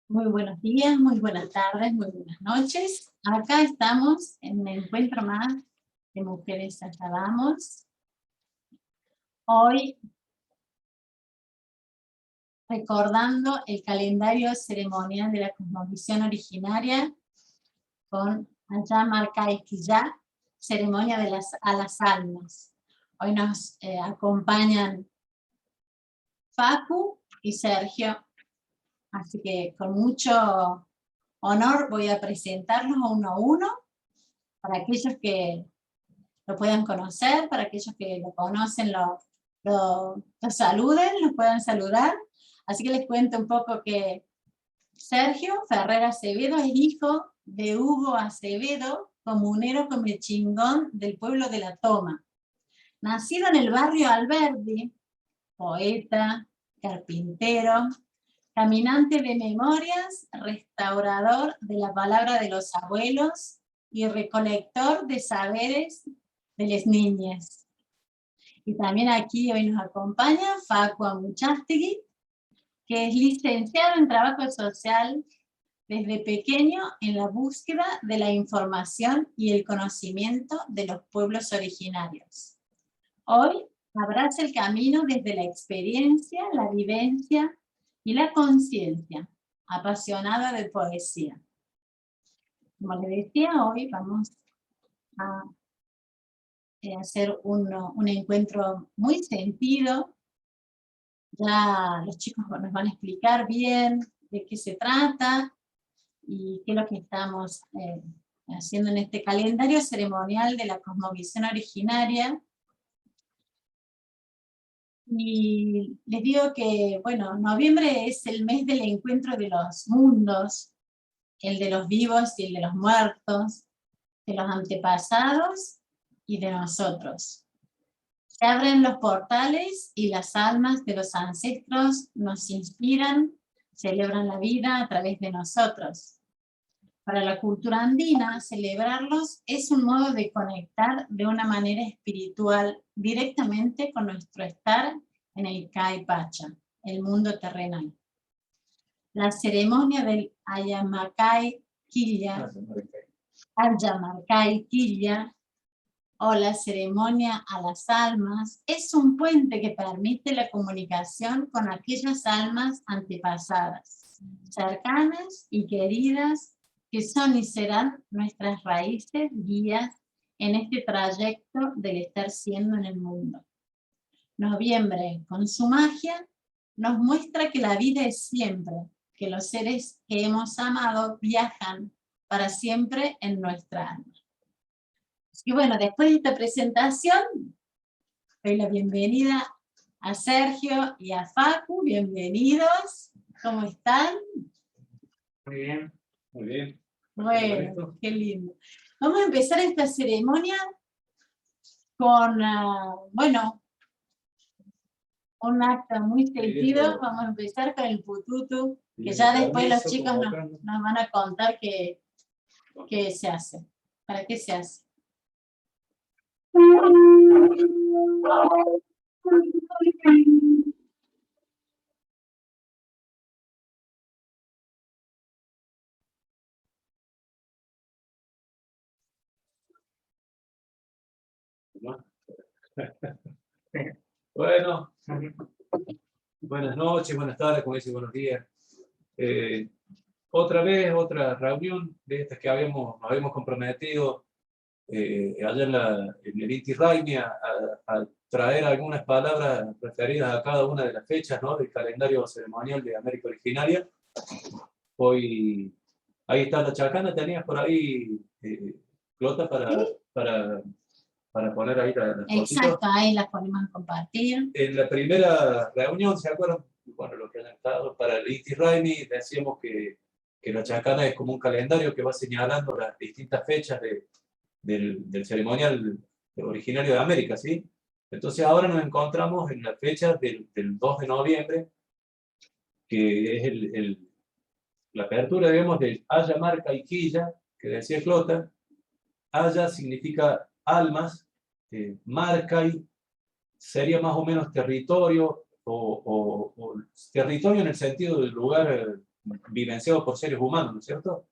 Muy buenos días, muy buenas tardes, muy buenas noches. Acá estamos en un encuentro más de Mujeres Allá Vamos. Hoy recordando el calendario ceremonial de la cosmovisión originaria con Allá Marcay Quillá, ceremonia a las almas. Hoy nos acompañan Facu y Sergio, así que con mucho honor voy a presentarlos uno a uno para aquellos que lo puedan conocer, para aquellos que lo conocen lo saluden, lo puedan saludar. Así que les cuento un poco que Sergio Ferrer Acevedo es hijo de Hugo Acevedo, comunero comechingón del pueblo de La Toma. Nacido en el barrio Alberdi, poeta, carpintero, caminante de memorias, restaurador de la palabra de los abuelos y recolector de saberes de las niñas. Y también aquí hoy nos acompaña Facu Amuchastegui, que es licenciado en Trabajo Social desde pequeño en la búsqueda de la información y el conocimiento de los pueblos originarios. Hoy abraza el camino desde la experiencia, la vivencia y la conciencia, apasionada de poesía. Como les decía, hoy vamos a hacer un encuentro muy sentido. Ya los chicos nos van a explicar bien de qué se trata y qué es lo que estamos haciendo en este calendario ceremonial de la cosmovisión originaria. Y les digo que, bueno, noviembre es el mes del encuentro de los mundos, el de los vivos y el de los muertos, de los antepasados y de nosotros. Se abren los portales y las almas de los ancestros nos inspiran, celebran la vida a través de nosotros. Para la cultura andina, celebrarlos es un modo de conectar de una manera espiritual directamente con nuestro estar en el Kai Pacha, el mundo terrenal. La ceremonia del Ayamarcay Quilla, o la ceremonia a las almas, es un puente que permite la comunicación con aquellas almas antepasadas, cercanas y queridas, que son y serán nuestras raíces, guías en este trayecto del estar siendo en el mundo. Noviembre, con su magia, nos muestra que la vida es siempre, que los seres que hemos amado viajan para siempre en nuestra alma. Y bueno, después de esta presentación, doy la bienvenida a Sergio y a Facu. Bienvenidos. ¿Cómo están? Muy bien, muy bien. Bueno, qué lindo. Vamos a empezar esta ceremonia con, bueno, un acto muy sentido. Vamos a empezar con el pututu, que ya después los chicos nos van a contar qué se hace, para qué se hace. Bueno, buenas noches, buenas tardes, como dice, buenos días. Otra vez, otra reunión de estas que nos habíamos comprometido allá en el Inti Raymi a traer algunas palabras referidas a cada una de las fechas, ¿no?, del calendario ceremonial de América Originaria. Hoy, ahí está la chacana, tenías por ahí, Clota, para poner ahí la fotito. Exacto, ahí las ponemos a compartir. En la primera reunión, ¿se acuerdan? Bueno, lo que han estado para el Inti Raymi, decíamos que la chacana es como un calendario que va señalando las distintas fechas del ceremonial originario de América, ¿sí? Entonces ahora nos encontramos en la fecha del 2 de noviembre, que es la apertura, digamos, del Aya Marca y Quilla, que decía Clota. Aya significa almas, Marcay sería más o menos territorio, o territorio en el sentido del lugar vivenciado por seres humanos, ¿no es cierto?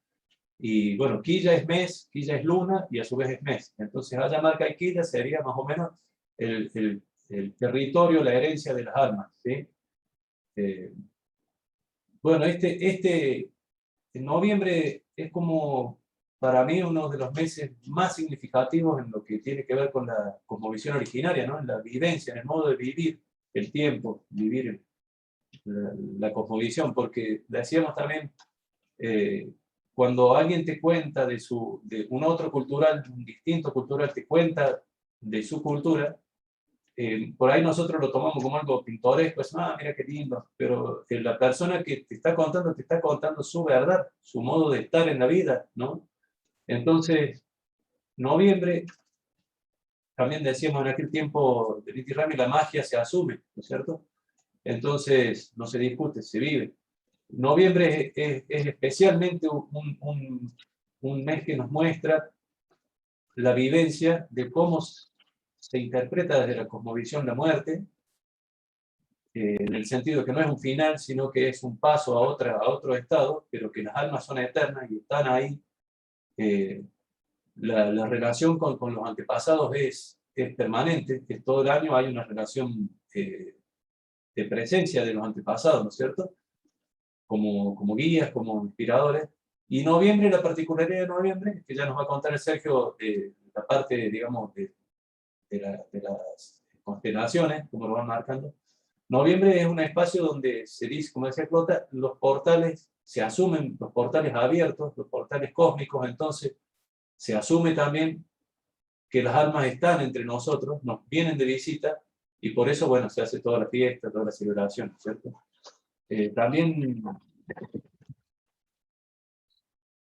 Y bueno, Quilla es mes, Quilla es luna y a su vez es mes. Entonces Ayamarca y Quilla sería más o menos el territorio, la herencia de las almas, ¿sí? Bueno, en noviembre es como para mí uno de los meses más significativos en lo que tiene que ver con la cosmovisión originaria, ¿no? En la vivencia, en el modo de vivir el tiempo, vivir la cosmovisión, porque decíamos también, cuando alguien te cuenta de un otro cultural, un distinto cultural, te cuenta de su cultura, por ahí nosotros lo tomamos como algo pintoresco, es, mira qué lindo, pero la persona que te está contando su verdad, su modo de estar en la vida, ¿no? Entonces, noviembre, también decíamos en aquel tiempo de Inti Raymi, la magia se asume, ¿no es cierto? Entonces, no se discute, se vive. Noviembre es especialmente un mes que nos muestra la vivencia de cómo se interpreta desde la cosmovisión la muerte, en el sentido de que no es un final, sino que es un paso a otro estado, pero que las almas son eternas y están ahí. La relación con los antepasados es permanente, que todo el año hay una relación de presencia de los antepasados, ¿no es cierto? Como guías, como inspiradores. Y noviembre, la particularidad de noviembre, que ya nos va a contar el Sergio, la parte, digamos, de las constelaciones, como lo van marcando. Noviembre es un espacio donde se dice, como decía Clota, los portales se asumen, los portales abiertos, los portales cósmicos, entonces se asume también que las almas están entre nosotros, nos vienen de visita, y por eso, bueno, se hace toda la fiesta, toda la celebración, ¿cierto? También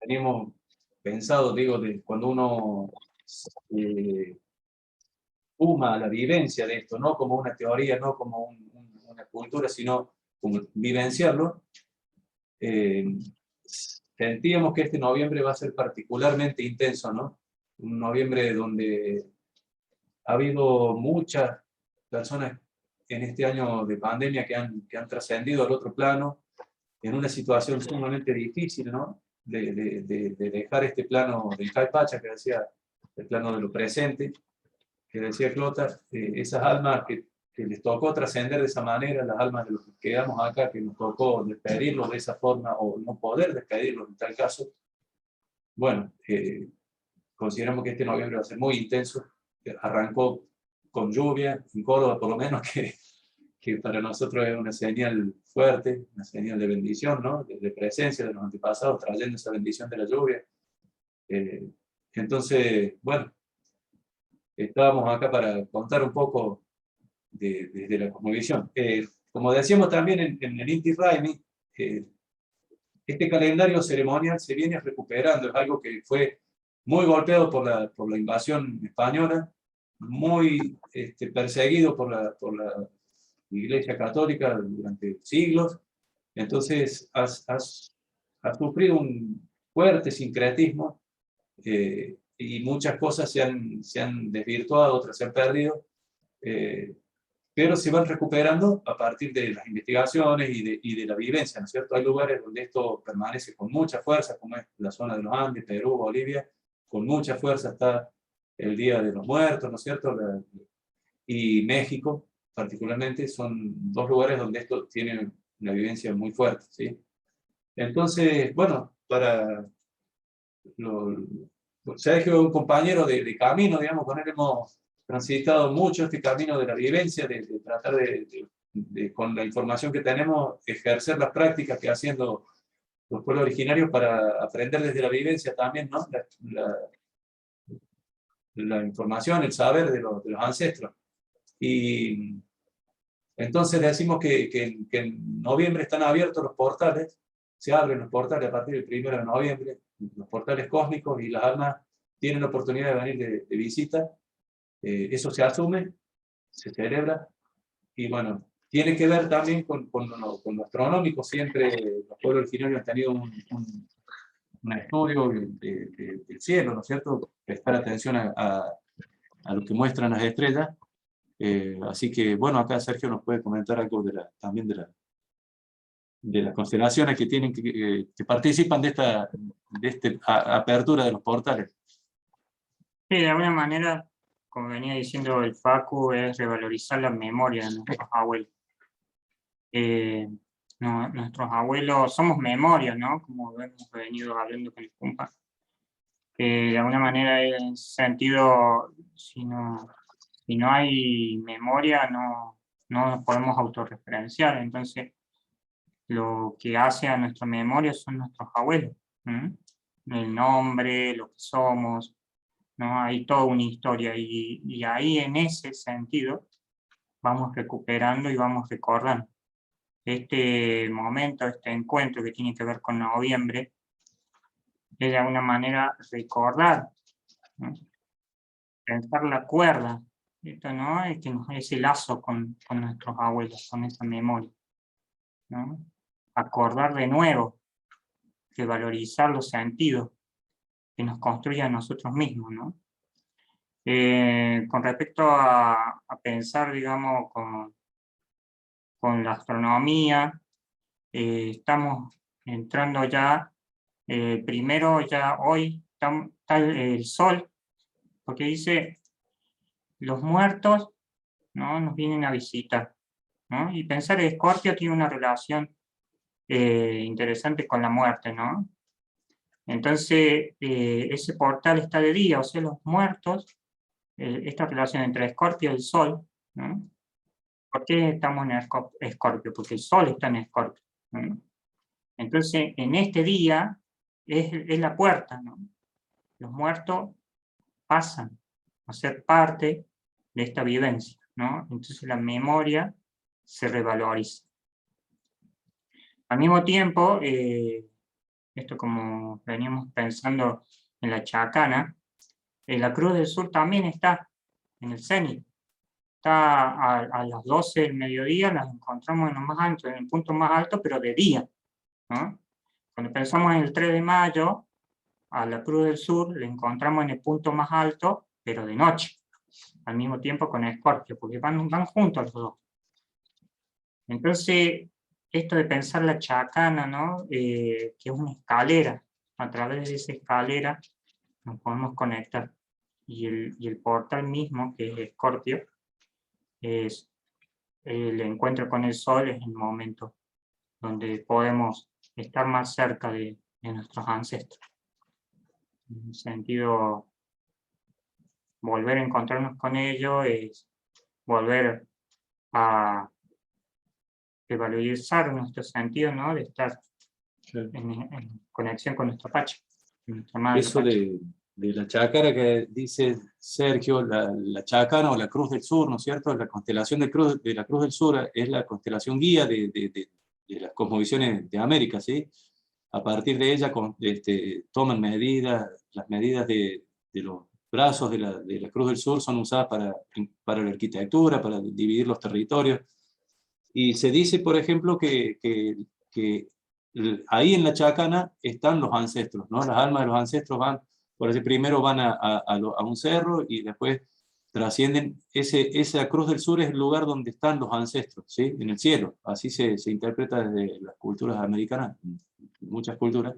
teníamos pensado, digo, de cuando uno suma la vivencia de esto, no como una teoría, no como una cultura, sino como vivenciarlo, sentíamos que este noviembre va a ser particularmente intenso, ¿no? Un noviembre donde ha habido muchas personas en este año de pandemia que han trascendido al otro plano, en una situación sumamente difícil, ¿no? De dejar este plano del Caipacha, que decía, el plano de lo presente, que decía Clota, esas almas que les tocó trascender de esa manera, las almas de los que quedamos acá, que nos tocó despedirlos de esa forma, o no poder despedirlos en tal caso, bueno, consideramos que este noviembre va a ser muy intenso. Arrancó con lluvia, en Córdoba por lo menos, que para nosotros es una señal fuerte, una señal de bendición, ¿no? De presencia de los antepasados, trayendo esa bendición de la lluvia. Entonces, bueno, estábamos acá para contar un poco desde la cosmovisión. Como decíamos también en el Inti Raymi, este calendario ceremonial se viene recuperando, es algo que fue muy golpeado por la invasión española, muy perseguido por la Iglesia Católica durante siglos. Entonces ha sufrido un fuerte sincretismo, y muchas cosas se han desvirtuado, otras se han perdido, pero se van recuperando a partir de las investigaciones y de la vivencia, ¿no es cierto? Hay lugares donde esto permanece con mucha fuerza, como es la zona de los Andes, Perú, Bolivia, con mucha fuerza está el Día de los Muertos, ¿no es cierto? Y México, particularmente, son dos lugares donde esto tiene una vivencia muy fuerte, ¿sí? Entonces, bueno, Sergio es un compañero de camino, digamos, con él hemos transitado mucho este camino de la vivencia, de tratar con la información que tenemos, ejercer las prácticas que hacen los pueblos originarios para aprender desde la vivencia también, ¿no? La información, el saber de los ancestros. Y entonces decimos que en noviembre están abiertos los portales, se abren los portales a partir del 1 de noviembre, los portales cósmicos, y las almas tienen la oportunidad de venir de visita. Eso se asume, se celebra, y bueno, tiene que ver también con lo astronómico. Siempre los pueblos originarios han tenido un estudio del cielo, ¿no es cierto? Prestar atención a lo que muestran las estrellas. Así que, bueno, acá Sergio nos puede comentar algo también de las constelaciones que tienen que participan de esta apertura de los portales. Sí, de alguna manera, como venía diciendo el Facu, es revalorizar la memoria de nuestros abuelos. Nuestros abuelos somos memoria, ¿no? Como hemos venido hablando con el compa. De alguna manera, en ese sentido, si no hay memoria, no nos podemos autorreferenciar. Entonces, lo que hace a nuestra memoria son nuestros abuelos. El nombre, lo que somos, ¿no? Hay toda una historia. Y ahí, en ese sentido, vamos recuperando y vamos recordando. Este momento, este encuentro que tiene que ver con noviembre, es de alguna manera recordar, ¿no? Pensar la cuerda, esto, ¿no? Ese lazo con nuestros abuelos, con esa memoria, ¿no? Acordar de nuevo, que valorizar los sentidos que nos construyen a nosotros mismos, ¿no? Con respecto a pensar, digamos, con la astronomía, estamos entrando ya, primero ya hoy está el sol, porque dice, los muertos, ¿no? Nos vienen a visitar, ¿no? Y pensar que Escorpio tiene una relación interesante con la muerte, ¿no? Entonces, ese portal está de día, o sea, los muertos, esta relación entre Escorpio y el Sol, ¿no? ¿Por qué estamos en Escorpio? Porque el Sol está en Escorpio, ¿no? Entonces, en este día es la puerta, ¿no? Los muertos pasan a ser parte de esta vivencia, ¿no? Entonces la memoria se revaloriza. Al mismo tiempo, esto como veníamos pensando en la Chacana, la Cruz del Sur también está en el cenit. Está a las 12 del mediodía, las encontramos en lo más alto, en el punto más alto, pero de día, ¿no? Cuando pensamos en el 3 de mayo, a la Cruz del Sur le encontramos en el punto más alto, pero de noche, al mismo tiempo con Escorpio, porque van juntos los dos. Entonces, esto de pensar la Chacana, ¿no? Que es una escalera, a través de esa escalera nos podemos conectar. Y el portal mismo, que es Escorpio, es el encuentro con el Sol, es el momento donde podemos estar más cerca de nuestros ancestros. En un sentido, volver a encontrarnos con ellos es volver a revalorizar nuestro sentido, ¿no? De estar en conexión con nuestra Pacha, nuestra madre. Eso de la chácara que dice Sergio, la chácara o la Cruz del Sur, ¿no es cierto? La constelación de la Cruz del Sur es la constelación guía de las cosmovisiones de América, ¿sí? A partir de ella toman medidas, las medidas de los brazos de la Cruz del Sur son usadas para la arquitectura, para dividir los territorios. Y se dice, por ejemplo, que ahí en la Chacana están los ancestros, ¿no? Las almas de los ancestros van, por decir, primero van a un cerro y después trascienden. Esa Cruz del Sur es el lugar donde están los ancestros, ¿sí? En el cielo. Así se interpreta desde las culturas americanas, muchas culturas.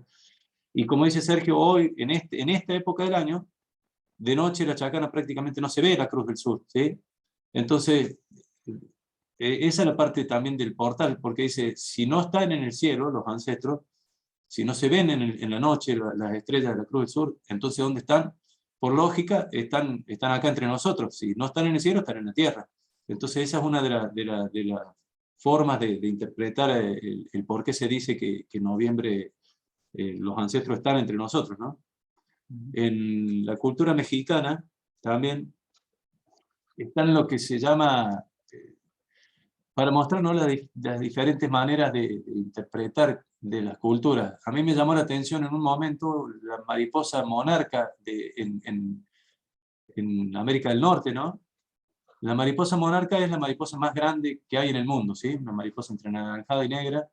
Y como dice Sergio, hoy, en esta época del año, de noche la Chacana prácticamente no se ve la Cruz del Sur, ¿sí? Entonces, esa es la parte también del portal, porque dice, si no están en el cielo los ancestros, si no se ven en la noche las estrellas de la Cruz del Sur, entonces ¿dónde están? Por lógica, están acá entre nosotros. Si no están en el cielo, están en la tierra. Entonces esa es una de las formas de interpretar el por qué se dice que en noviembre los ancestros están entre nosotros, ¿no? En la cultura mexicana también están lo que se llama, para mostrarnos las diferentes maneras de interpretar de las culturas. A mí me llamó la atención en un momento la mariposa monarca en América del Norte, ¿no? La mariposa monarca es la mariposa más grande que hay en el mundo, ¿sí? Una mariposa entre anaranjada y negra,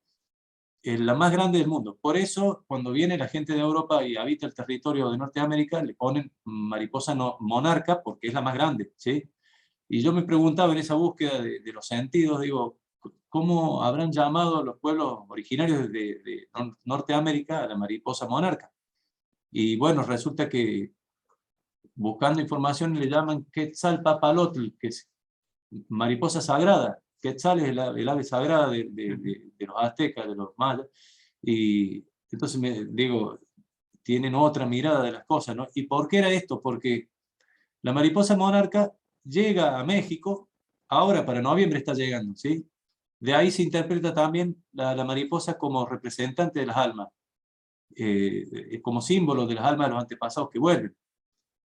es la más grande del mundo. Por eso, cuando viene la gente de Europa y habita el territorio de Norteamérica, le ponen mariposa monarca porque es la más grande, ¿sí? Y yo me preguntaba en esa búsqueda de los sentidos, digo, cómo habrán llamado a los pueblos originarios de Norteamérica a la mariposa monarca. Y bueno, resulta que buscando información le llaman Quetzalpapalotl, que es mariposa sagrada. Quetzal es el ave sagrada de los aztecas, de los mayas. Y entonces me digo, tienen otra mirada de las cosas, ¿no? ¿Y por qué era esto? Porque la mariposa monarca llega a México, ahora para noviembre está llegando, ¿sí? De ahí se interpreta también la mariposa como representante de las almas, como símbolo de las almas de los antepasados que vuelven.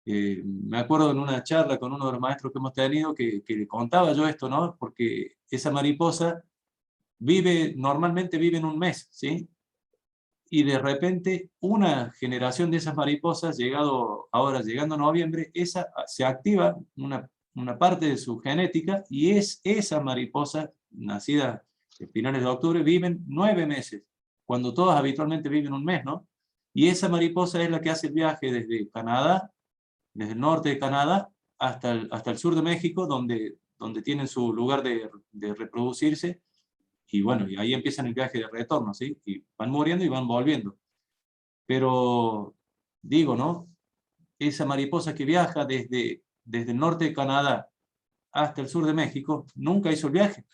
Me acuerdo en una charla con uno de los maestros que hemos tenido que le contaba yo esto, ¿no? Porque esa mariposa normalmente vive en un mes, ¿sí? Y de repente una generación de esas mariposas, llegando a noviembre, se activa una parte de su genética, y esa mariposa, nacida a finales de octubre, viven 9 meses, cuando todos habitualmente viven un mes, ¿no? Y esa mariposa es la que hace el viaje desde Canadá, desde el norte de Canadá, hasta el sur de México, donde tienen su lugar de reproducirse. Y bueno, y ahí empiezan el viaje de retorno, ¿sí? Y van muriendo y van volviendo. Pero, digo, ¿no? Esa mariposa que viaja desde el norte de Canadá hasta el sur de México, nunca hizo el viaje.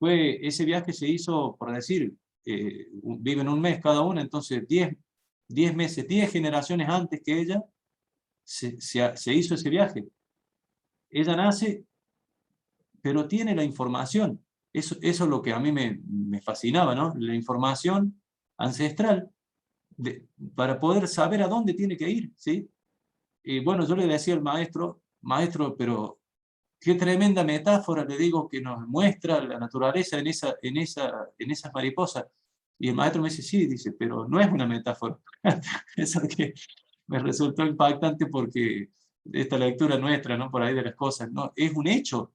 Ese viaje se hizo, por decir, viven un mes cada una, entonces 10 meses, 10 generaciones antes que ella, se hizo ese viaje. Ella nace, pero tiene la información. Eso es lo que a mí me fascinaba, ¿no? La información ancestral para poder saber a dónde tiene que ir, ¿sí? Y bueno, yo le decía al maestro, pero qué tremenda metáfora, le digo, que nos muestra la naturaleza en esas mariposas. Y el maestro me dice, sí, dice, pero no es una metáfora. Eso que me resultó impactante, porque esta lectura nuestra, ¿no? Por ahí de las cosas, ¿no? Es un hecho.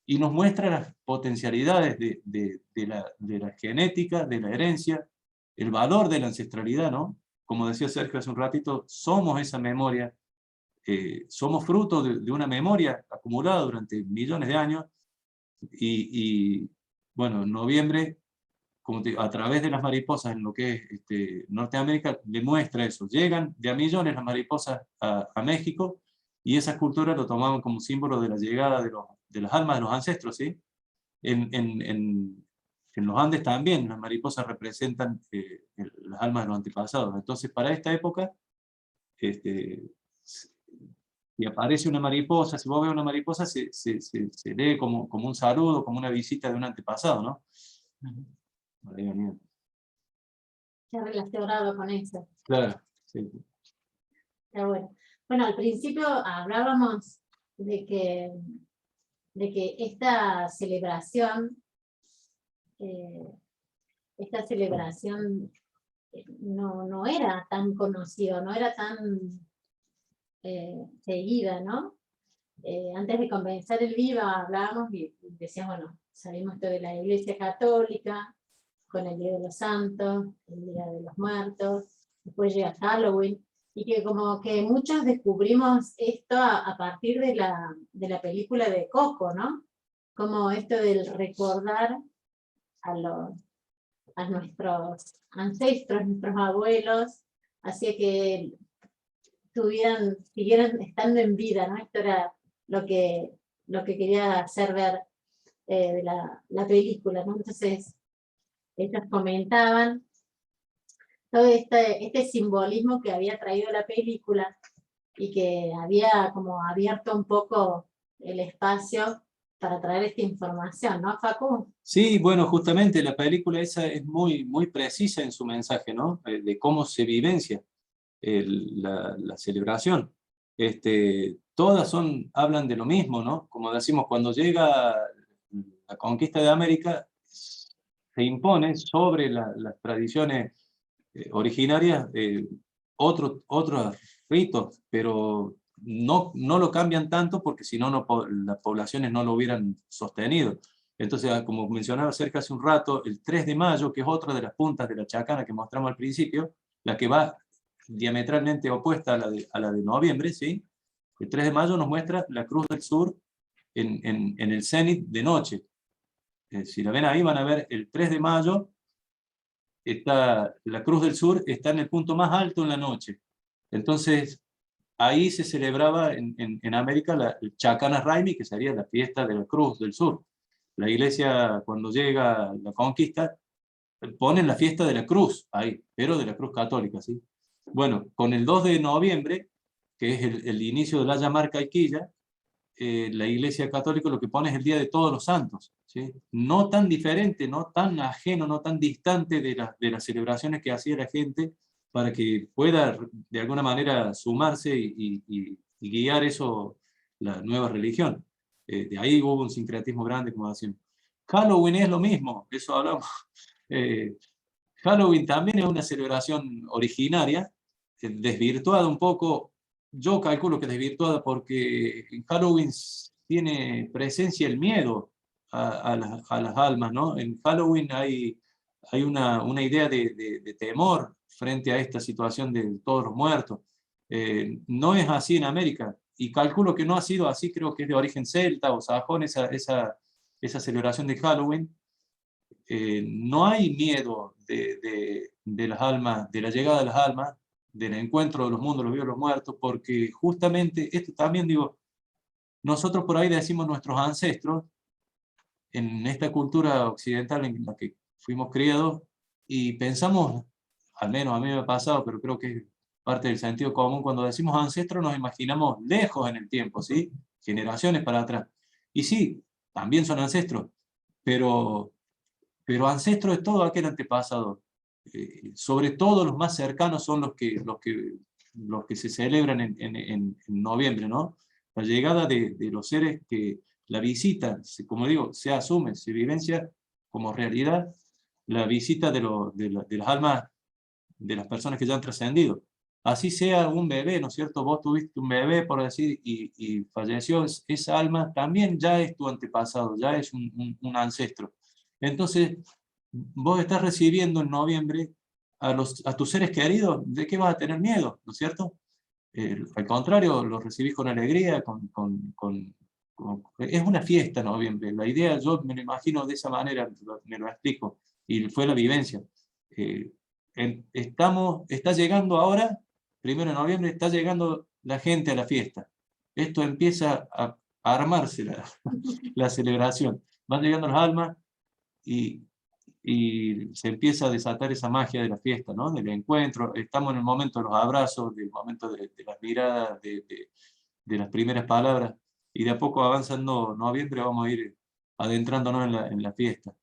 Y nos muestra las potencialidades de la genética, de la herencia, el valor de la ancestralidad, ¿no? Como decía Sergio hace un ratito, somos esa memoria, somos fruto de una memoria acumulada durante millones de años, y bueno, en noviembre, como te digo, a través de las mariposas en lo que es Norteamérica, le muestra eso. Llegan de a millones las mariposas a México, y esas culturas lo tomaban como símbolo de la llegada de las almas de los ancestros, ¿sí? En los Andes también las mariposas representan las almas de los antepasados. Entonces, para esta época, y aparece una mariposa, si vos ves una mariposa, se lee como un saludo, como una visita de un antepasado, ¿no? Se ha relacionado con eso. Claro, sí. Está bueno. Bueno, al principio hablábamos de que esta celebración no era tan conocida, no era tan seguida, ¿no? Antes de comenzar el Viva hablábamos y decíamos, bueno, sabemos esto de la Iglesia Católica, con el Día de los Santos, el Día de los Muertos, después llega Halloween, y que como que muchos descubrimos esto a partir de la película de Coco, ¿no? Como esto del recordar a nuestros ancestros, nuestros abuelos, hacía que siguieran estando en vida, ¿no? Esto era lo que quería hacer ver de la película, ¿no? Entonces, ellos comentaban todo este simbolismo que había traído la película, y que había como abierto un poco el espacio para traer esta información, ¿no, Facu? Sí, bueno, justamente la película esa es muy, muy precisa en su mensaje, ¿no? De cómo se vivencia la celebración. Todas hablan de lo mismo, ¿no? Como decimos, cuando llega la conquista de América, se impone sobre las tradiciones originarias otros ritos, pero no lo cambian tanto, porque si no, las poblaciones no lo hubieran sostenido. Entonces, como mencionaba Sergio hace un rato, el 3 de mayo, que es otra de las puntas de la chacana que mostramos al principio, la que va diametralmente opuesta a la de noviembre, ¿sí? El 3 de mayo nos muestra la Cruz del Sur en el cenit de noche. Si la ven ahí van a ver el 3 de mayo, está, la Cruz del Sur está en el punto más alto en la noche. Entonces, ahí se celebraba en América el Chacana Raimi, que sería la fiesta de la Cruz del Sur. La iglesia, cuando llega la conquista, ponen la fiesta de la Cruz ahí, pero de la Cruz Católica, ¿sí? Bueno, con el 2 de noviembre, que es el inicio de la Yamarca Iquilla, la Iglesia Católica lo que pone es el Día de Todos los Santos, ¿sí? No tan diferente, no tan ajeno, no tan distante de las celebraciones que hacía la gente, para que pueda de alguna manera sumarse y guiar eso, la nueva religión. De ahí hubo un sincretismo grande, como decimos. Halloween es lo mismo, eso hablamos. Halloween también es una celebración originaria, desvirtuada un poco. Yo calculo que desvirtuada porque en Halloween tiene presencia el miedo a las almas, ¿no? En Halloween hay una idea de temor frente a esta situación de todos los muertos. No es así en América, y calculo que no ha sido así, creo que es de origen celta o sajón esa celebración de Halloween. No hay miedo de las almas, de la llegada de las almas, del encuentro de los mundos, los vivos y los muertos, porque justamente esto también, digo, nosotros por ahí decimos nuestros ancestros, en esta cultura occidental en la que fuimos criados, y pensamos, al menos a mí me ha pasado, pero creo que es parte del sentido común, cuando decimos ancestros nos imaginamos lejos en el tiempo, ¿sí? Generaciones para atrás. Y sí, también son ancestros, pero ancestro es todo aquel antepasado. Sobre todo los más cercanos son los que se celebran en noviembre, ¿no? La llegada de los seres que la visitan, como digo, se asume, se vivencia como realidad la visita de las almas de las personas que ya han trascendido. Así sea un bebé, ¿no es cierto? Vos tuviste un bebé, por decir, y falleció, esa alma también ya es tu antepasado, ya es un ancestro. Entonces, vos estás recibiendo en noviembre a tus seres queridos. ¿De qué vas a tener miedo? ¿No es cierto? Al contrario, los recibís con alegría, es una fiesta en noviembre. La idea, yo me lo imagino de esa manera, me lo explico, y fue la vivencia. Está llegando ahora, 1 de noviembre, está llegando la gente a la fiesta. Esto empieza a armarse la celebración. Van llegando las almas y se empieza a desatar esa magia de la fiesta, ¿no? Del encuentro. Estamos en el momento de los abrazos, del momento de las miradas, de las primeras palabras, y de a poco avanzando noviembre vamos a ir adentrándonos en la fiesta.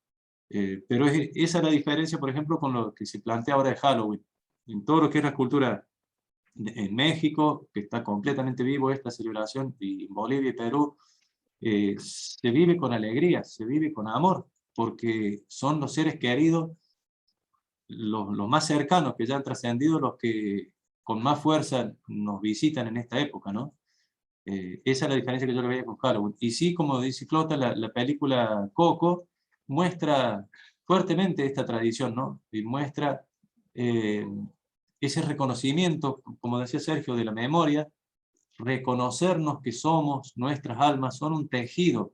Pero esa es la diferencia, por ejemplo, con lo que se plantea ahora de Halloween. En todo lo que es la cultura en México, que está completamente vivo esta celebración, y en Bolivia y Perú, se vive con alegría, se vive con amor, porque son los seres queridos, los más cercanos que ya han trascendido, los que con más fuerza nos visitan en esta época, ¿no? Esa es la diferencia que yo le veía con Halloween. Y sí, como dice Clota, la película Coco muestra fuertemente esta tradición, ¿no? Y muestra ese reconocimiento, como decía Sergio, de la memoria, reconocernos que somos, nuestras almas son un tejido,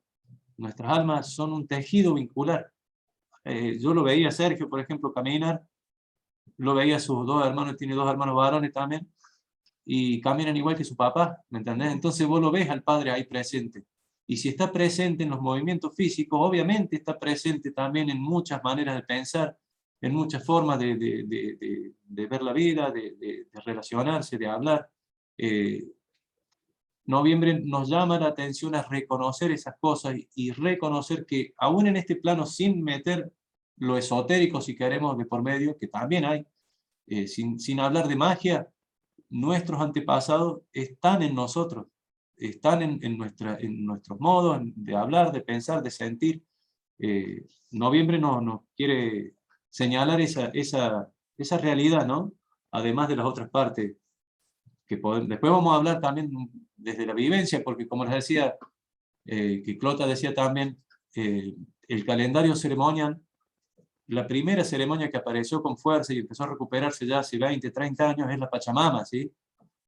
nuestras almas son un tejido vincular. Yo lo veía a Sergio, por ejemplo, caminar, lo veía a sus dos hermanos, tiene dos hermanos varones también, y caminan igual que su papá, ¿me entendés? Entonces vos lo ves al padre ahí presente. Y si está presente en los movimientos físicos, obviamente está presente también en muchas maneras de pensar, en muchas formas de ver la vida, de relacionarse, de hablar. Noviembre nos llama la atención a reconocer esas cosas y reconocer que aún en este plano, sin meter lo esotérico, si queremos, de por medio, que también hay, sin hablar de magia, nuestros antepasados están en nosotros, están en nuestros modos de hablar, de pensar, de sentir. Noviembre nos quiere señalar esa realidad, ¿no? Además de las otras partes. Después vamos a hablar también desde la vivencia, porque como les decía, que Clota decía también, el calendario ceremonial, la primera ceremonia que apareció con fuerza y empezó a recuperarse ya hace 20, 30 años es la Pachamama, ¿sí?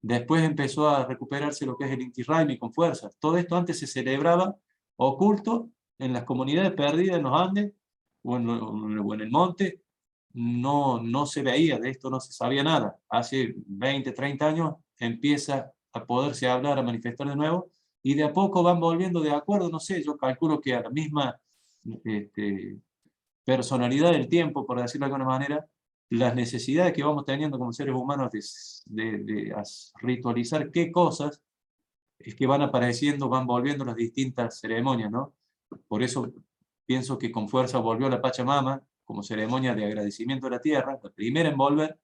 Después empezó a recuperarse lo que es el Inti Raymi con fuerza. Todo esto antes se celebraba oculto en las comunidades perdidas en los Andes, o en el monte, no se veía de esto, no se sabía nada. Hace 20, 30 años empieza a poderse hablar, a manifestar de nuevo, y de a poco van volviendo de acuerdo, no sé, yo calculo que a la misma personalidad del tiempo, por decirlo de alguna manera, las necesidades que vamos teniendo como seres humanos de ritualizar qué cosas, es que van apareciendo, van volviendo las distintas ceremonias, ¿no? Por eso pienso que con fuerza volvió la Pachamama como ceremonia de agradecimiento a la tierra, la primera en volver,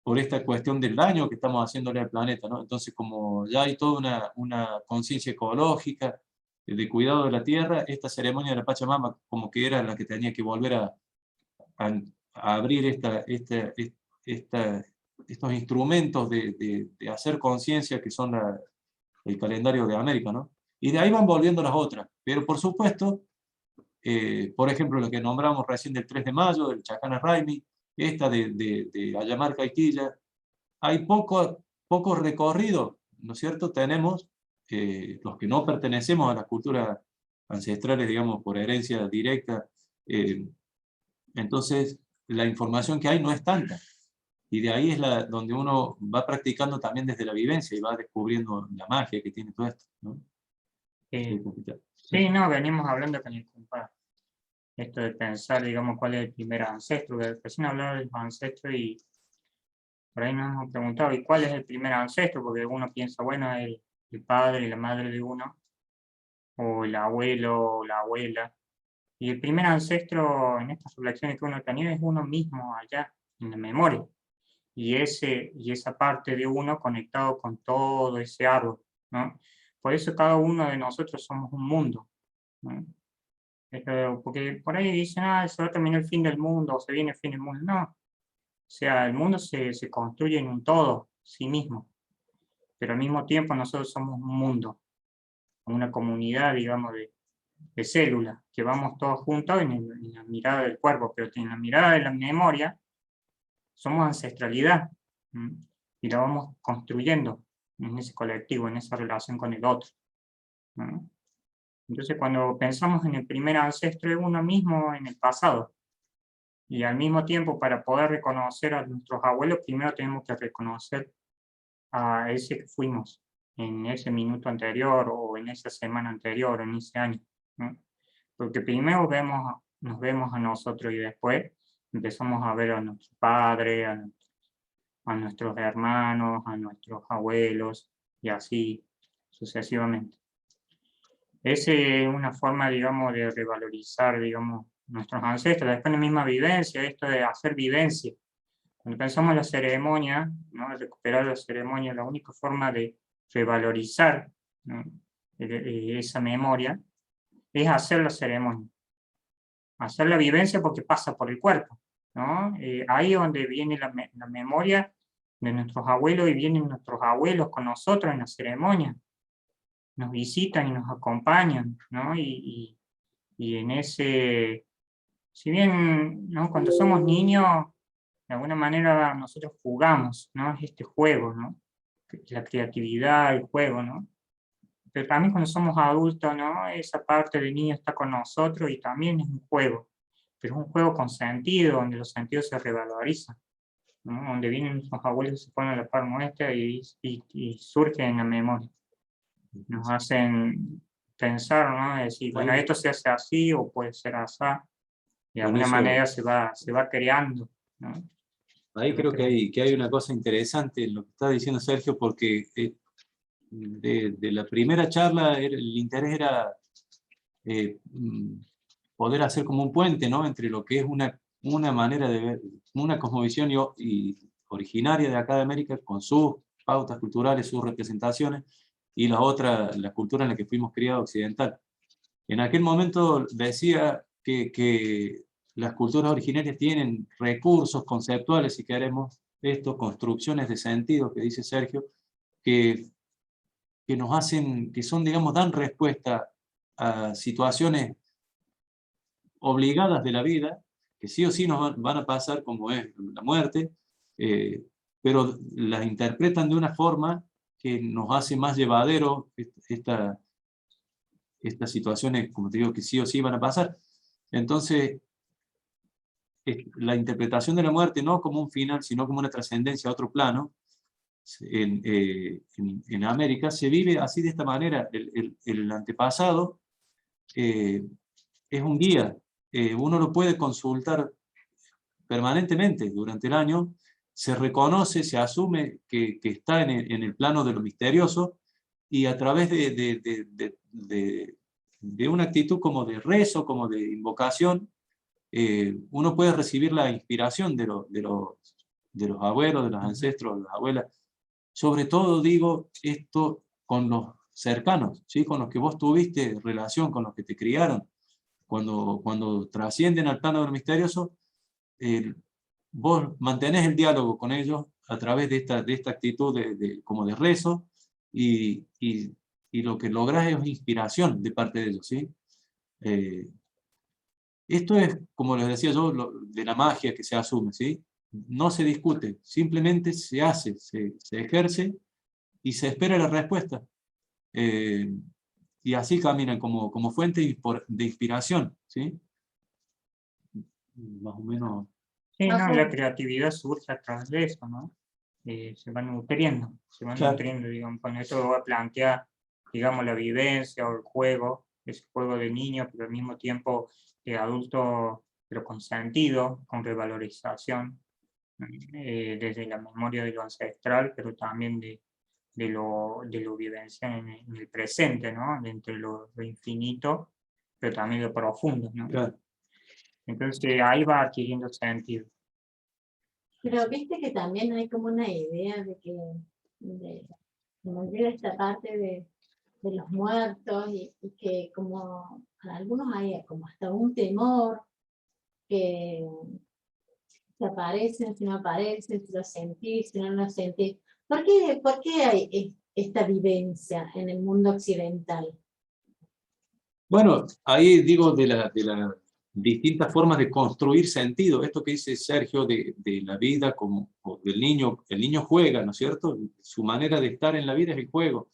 por esta cuestión del daño que estamos haciéndole al planeta, ¿no? Entonces, como ya hay toda una conciencia ecológica, de cuidado de la tierra, esta ceremonia de la Pachamama como que era la que tenía que volver a abrir estos instrumentos de hacer conciencia que son el calendario de América, ¿no? Y de ahí van volviendo las otras, pero por supuesto, por ejemplo, lo que nombramos recién del 3 de mayo, del Chacana Raimi, esta de Ayamarca y Quilla, hay poco recorrido, ¿no es cierto? Tenemos los que no pertenecemos a las culturas ancestrales, digamos, por herencia directa, entonces la información que hay no es tanta. Y de ahí es donde uno va practicando también desde la vivencia y va descubriendo la magia que tiene todo esto, ¿no? Sí, no, venimos hablando con el compadre. Esto de pensar, digamos, cuál es el primer ancestro, que recién hablaba de los ancestros y por ahí nos hemos preguntado, ¿y cuál es el primer ancestro? Porque uno piensa, bueno, el padre y la madre de uno, o el abuelo o la abuela. Y el primer ancestro en estas reflexiones que uno ha tenido es uno mismo allá, en la memoria. Y esa parte de uno conectado con todo ese árbol, ¿no? Por eso cada uno de nosotros somos un mundo, ¿no? Porque por ahí dicen, se va a terminar el fin del mundo, o se viene el fin del mundo. No, o sea, el mundo se construye en un todo, sí mismo, pero al mismo tiempo nosotros somos un mundo, una comunidad, digamos, de células, que vamos todos juntos en la mirada del cuerpo, pero en la mirada de la memoria somos ancestralidad, ¿m? Y la vamos construyendo en ese colectivo, en esa relación con el otro, ¿no? Entonces cuando pensamos en el primer ancestro de uno mismo en el pasado, y al mismo tiempo para poder reconocer a nuestros abuelos, primero tenemos que reconocer a ese que fuimos en ese minuto anterior, o en esa semana anterior, o en ese año, ¿no? Porque primero nos vemos a nosotros y después empezamos a ver a nuestro padre, a nuestros hermanos, a nuestros abuelos, y así sucesivamente. Esa es una forma, digamos, de revalorizar, digamos, nuestros ancestros. Después la misma vivencia, esto de hacer vivencia. Cuando pensamos en la ceremonia, ¿no? Recuperar la ceremonia, la única forma de revalorizar, ¿no? Esa memoria es hacer la ceremonia. Hacer la vivencia porque pasa por el cuerpo, ¿no? Ahí es donde viene la memoria de nuestros abuelos, y vienen nuestros abuelos con nosotros en la ceremonia. Nos visitan y nos acompañan, ¿no? Y en ese, si bien, ¿no? Cuando somos niños, de alguna manera nosotros jugamos, ¿no? Es este juego, ¿no? La creatividad, el juego, ¿no? Pero también cuando somos adultos, ¿no? Esa parte de niño está con nosotros y también es un juego, pero es un juego con sentido, donde los sentidos se revalorizan, ¿no? Donde vienen nuestros abuelos, se ponen a la par nuestra y surgen en la memoria. Nos hacen pensar, ¿no? Decir, bueno, esto se hace así o puede ser así. De alguna manera se va creando, ¿no? Ahí creo que hay una cosa interesante en lo que está diciendo Sergio, porque de la primera charla el interés era poder hacer como un puente, ¿no? Entre lo que es una manera de ver, una cosmovisión y originaria de acá de América, con sus pautas culturales, sus representaciones, y la otra, la cultura en la que fuimos criados occidental. En aquel momento decía que las culturas originarias tienen recursos conceptuales, si queremos, construcciones de sentido, que dice Sergio, que nos hacen, que son, digamos, dan respuesta a situaciones obligadas de la vida, que sí o sí nos van a pasar, como es la muerte, pero las interpretan de una forma que nos hace más llevadero estas situaciones, como te digo, que sí o sí van a pasar. Entonces, la interpretación de la muerte no como un final, sino como una trascendencia a otro plano, en América se vive así de esta manera. El antepasado es un guía, uno lo puede consultar permanentemente durante el año, se reconoce, se asume que está en el plano de lo misterioso, y a través de una actitud como de rezo, como de invocación, uno puede recibir la inspiración de los abuelos, de los ancestros, de las abuelas. Sobre todo digo esto con los cercanos, ¿sí? Con los que vos tuviste relación, con los que te criaron. Cuando trascienden al plano de lo misterioso, vos mantenés el diálogo con ellos a través de esta actitud como de rezo, y lo que lográs es inspiración de parte de ellos, ¿sí? Esto es, como les decía yo, de la magia que se asume, ¿sí? No se discute, simplemente se hace, se ejerce, y se espera la respuesta. Y así caminan como fuente de inspiración, ¿sí? Más o menos. Sí, O no, sea, la creatividad surge a través de eso, ¿no? Se van Claro. nutriendo, digamos, con esto va a plantear, digamos, la vivencia o el juego, ese juego de niño, pero al mismo tiempo de adulto, pero con sentido, con revalorización, desde la memoria de lo ancestral, pero también de lo vivencial en el presente, ¿no? Entre lo infinito, pero también lo profundo, ¿no? Claro. Entonces ahí va adquiriendo sentido. pero viste que también hay como una idea de que como llega esta parte de los muertos, y que como para algunos hay como hasta un temor que si aparecen, si no aparecen, si lo sentís, si no lo sentís. ¿Por qué hay esta vivencia en el mundo occidental? Bueno, ahí digo de las distintas formas de construir sentido. Esto que dice Sergio de la vida como del niño, el niño juega, ¿no es cierto? Su manera de estar en la vida es el juego.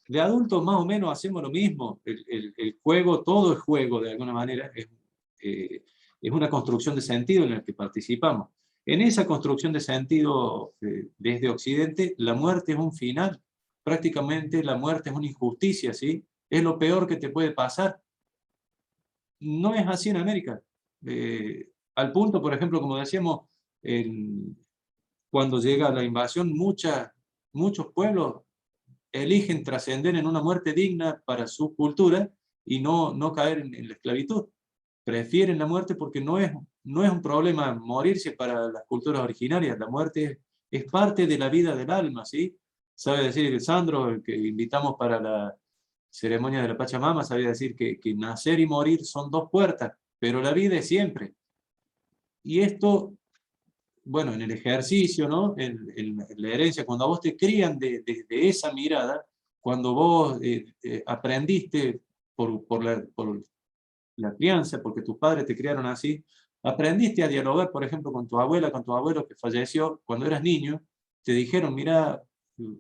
De adultos más o menos hacemos lo mismo. El juego, todo es juego de alguna manera, es una construcción de sentido en la que participamos. En esa construcción de sentido, desde Occidente, la muerte es un final. Prácticamente la muerte es una injusticia, ¿sí? Es lo peor que te puede pasar. No es así en América. Al punto, por ejemplo, como decíamos, cuando llega la invasión, muchos pueblos eligen trascender en una muerte digna para su cultura y no caer en la esclavitud. Prefieren la muerte porque no es un problema morirse para las culturas originarias. La muerte es parte de la vida del alma, ¿sí? Sabe decir Sandro, el que invitamos para la ceremonia de la Pachamama, sabía decir que nacer y morir son dos puertas, pero la vida es siempre. Y esto, bueno, en el ejercicio, ¿no? En la herencia, cuando a vos te crían desde esa mirada, cuando vos aprendiste por la crianza, porque tus padres te criaron así, aprendiste a dialogar, por ejemplo, con tu abuela, con tu abuelo que falleció cuando eras niño, te dijeron, mira,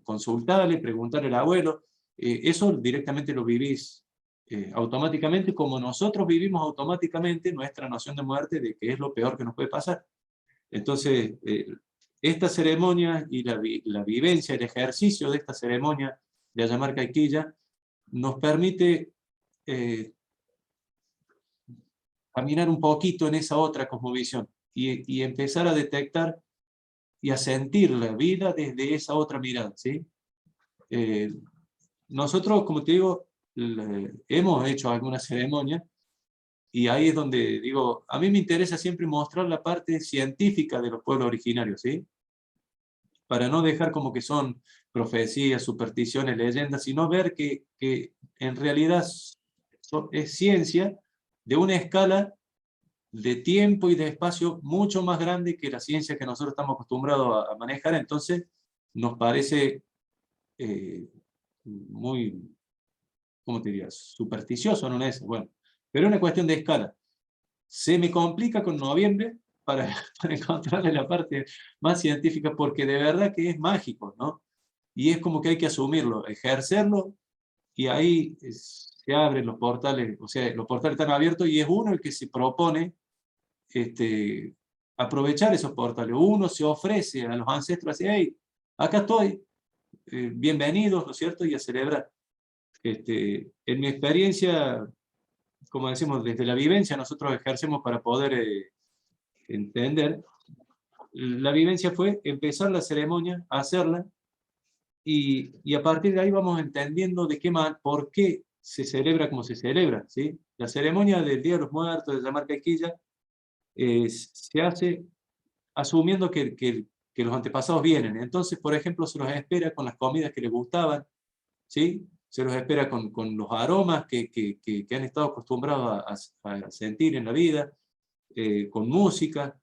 consultale, preguntale al abuelo, eso directamente lo vivís automáticamente, como nosotros vivimos automáticamente nuestra noción de muerte, de que es lo peor que nos puede pasar. Entonces, esta ceremonia y la vivencia, el ejercicio de esta ceremonia de Ayamarca Iquilla nos permite caminar un poquito en esa otra cosmovisión y empezar a detectar y a sentir la vida desde esa otra mirada, ¿sí? Nosotros, como te digo, hemos hecho algunas ceremonias, y ahí es donde digo, a mí me interesa siempre mostrar la parte científica de los pueblos originarios, ¿sí? Para no dejar como que son profecías, supersticiones, leyendas, sino ver que en realidad es ciencia de una escala de tiempo y de espacio mucho más grande que la ciencia que nosotros estamos acostumbrados a manejar. Entonces nos parece muy, ¿cómo te diría? Supersticioso, no es, bueno, pero es una cuestión de escala. Se me complica con noviembre para encontrarle la parte más científica, porque de verdad que es mágico, ¿no? Y es como que hay que asumirlo, ejercerlo, y ahí se abren los portales, o sea, los portales están abiertos y es uno el que se propone aprovechar esos portales. Uno se ofrece a los ancestros así, hey, acá estoy, bienvenidos, ¿no es cierto? Y a celebrar. En mi experiencia, como decimos, desde la vivencia nosotros ejercemos para poder entender. La vivencia fue empezar la ceremonia, hacerla, y a partir de ahí vamos entendiendo de por qué se celebra como se celebra, ¿sí? La ceremonia del Día de los Muertos, de llamar Caiquilla, se hace asumiendo que los antepasados vienen. Entonces, por ejemplo, se los espera con las comidas que les gustaban, ¿sí? Se los espera con los aromas que han estado acostumbrados a sentir en la vida, con música,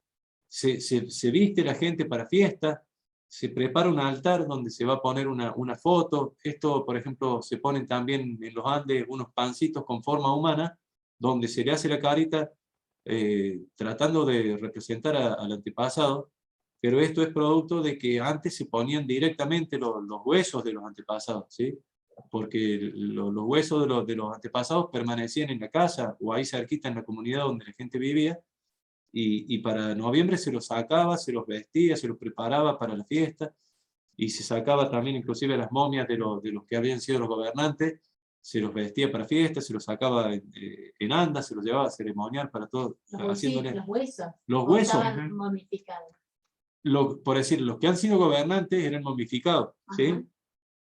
se viste la gente para fiesta, se prepara un altar donde se va a poner una foto. Esto, por ejemplo, se ponen también en los Andes unos pancitos con forma humana, donde se le hace la carita tratando de representar al antepasado, pero esto es producto de que antes se ponían directamente los huesos de los antepasados, ¿sí? Porque los huesos de los antepasados permanecían en la casa o ahí cerquita en la comunidad donde la gente vivía, y para noviembre se los sacaba, se los vestía, se los preparaba para la fiesta, y se sacaba también inclusive las momias de los que habían sido los gobernantes, se los vestía para fiesta, se los sacaba en andas, se los llevaba a ceremonial para todo, haciéndole... Los huesos. Los huesos, Estaban momificados. por decir, los que han sido gobernantes eran momificados, ¿sí? Ajá.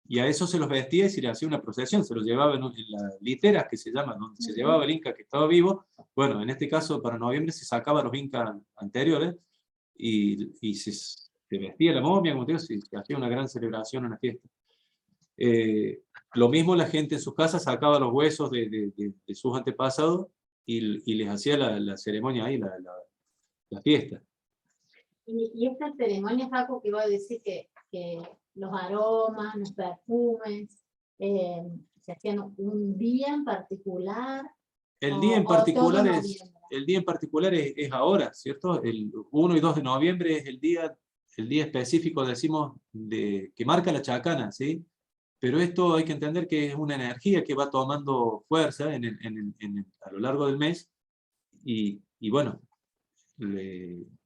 Y a eso se los vestía y se les hacía una procesión, se los llevaba en las literas que se llaman, donde se llevaba el inca que estaba vivo. Bueno, en este caso para noviembre se sacaba los incas anteriores y se vestía la momia, como te digo, se hacía una gran celebración, una fiesta. Lo mismo la gente en sus casas sacaba los huesos de sus antepasados y les hacía la ceremonia ahí, la fiesta. Y esta ceremonia, Jaco, que iba a decir que los aromas, los perfumes, se hacían un día en particular. El día en particular Es es ahora, ¿cierto? El 1 y 2 de noviembre es el día específico, decimos, que marca la chacana, ¿sí? Pero esto hay que entender que es una energía que va tomando fuerza a lo largo del mes, y bueno,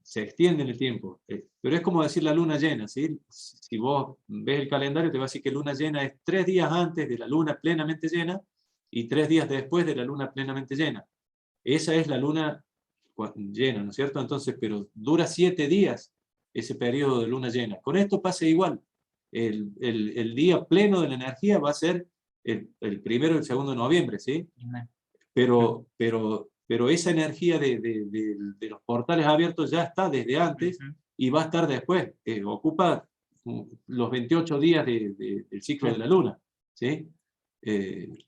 se extiende en el tiempo. Pero es como decir la luna llena, ¿sí? Si vos ves el calendario, te va a decir que luna llena es 3 días antes de la luna plenamente llena y 3 días después de la luna plenamente llena. Esa es la luna llena, ¿no es cierto? Entonces, pero dura 7 días ese periodo de luna llena. Con esto pasa igual. El día pleno de la energía va a ser el 1 y el 2 de noviembre, ¿sí? Pero esa energía de los portales abiertos ya está desde antes y va a estar después. Ocupa los 28 días del ciclo de la luna, ¿sí?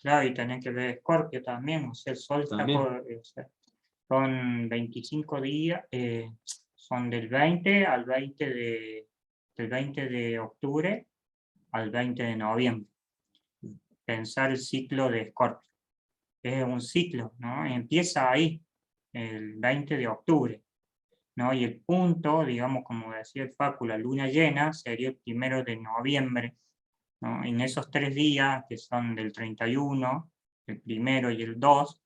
Claro, y tenés que ver Escorpio también, o sea, el Sol también. está o sea, son 25 días, son del 20 al 20 del 20 de octubre al 20 de noviembre. Pensar el ciclo de Escorpio. Es un ciclo, ¿no? Empieza ahí, el 20 de octubre, ¿no? Y el punto, digamos, como decía el Facu, la luna llena sería el 1 de noviembre, ¿no? En esos 3 días, que son del 31, el 1 y el 2,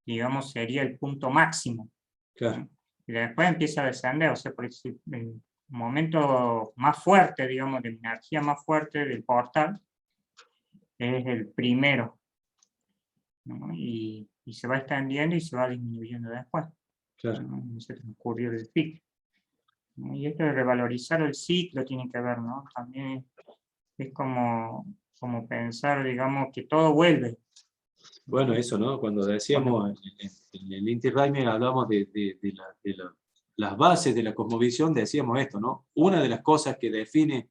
digamos, sería el punto máximo. Claro. Y después empieza a descender, o sea, por el momento más fuerte, digamos, de energía más fuerte del portal, es el 1, ¿no? Y se va extendiendo y se va disminuyendo después. Claro. ¿No? Se transcurrió el ciclo. ¿No? Y esto de revalorizar el ciclo tiene que ver, ¿no? También es como pensar, digamos, que todo vuelve. Bueno, eso, ¿no? Cuando decíamos en el Inti Raymi hablamos de las bases de la cosmovisión, decíamos esto, ¿no? Una de las cosas que define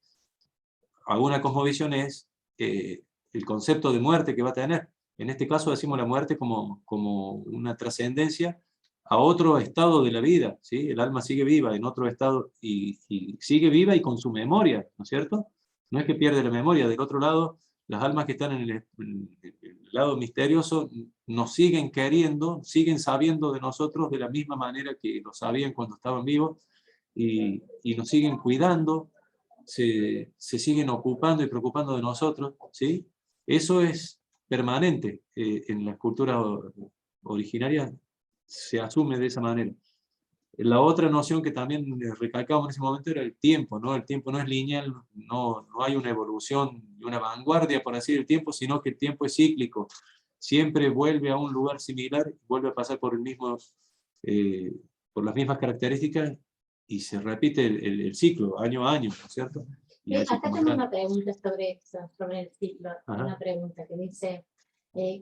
alguna cosmovisión es el concepto de muerte que va a tener. En este caso decimos la muerte como una trascendencia a otro estado de la vida, ¿sí? El alma sigue viva en otro estado y sigue viva y con su memoria, ¿no es cierto? No es que pierde la memoria. Del otro lado, las almas que están en el lado misterioso nos siguen queriendo, siguen sabiendo de nosotros de la misma manera que lo sabían cuando estaban vivos, y nos siguen cuidando, se siguen ocupando y preocupando de nosotros, ¿sí? Eso es permanente en las culturas originarias, se asume de esa manera. La otra noción que también recalcábamos en ese momento era el tiempo, ¿no? El tiempo no es lineal, no hay una evolución y una vanguardia, por así decir, el tiempo, sino que el tiempo es cíclico. Siempre vuelve a un lugar similar, vuelve a pasar por el mismo, por las mismas características, y se repite el ciclo, año a año, ¿no es cierto? Y así Acá como tengo tal. una pregunta sobre eso, sobre el ciclo. Ajá. Una pregunta que dice,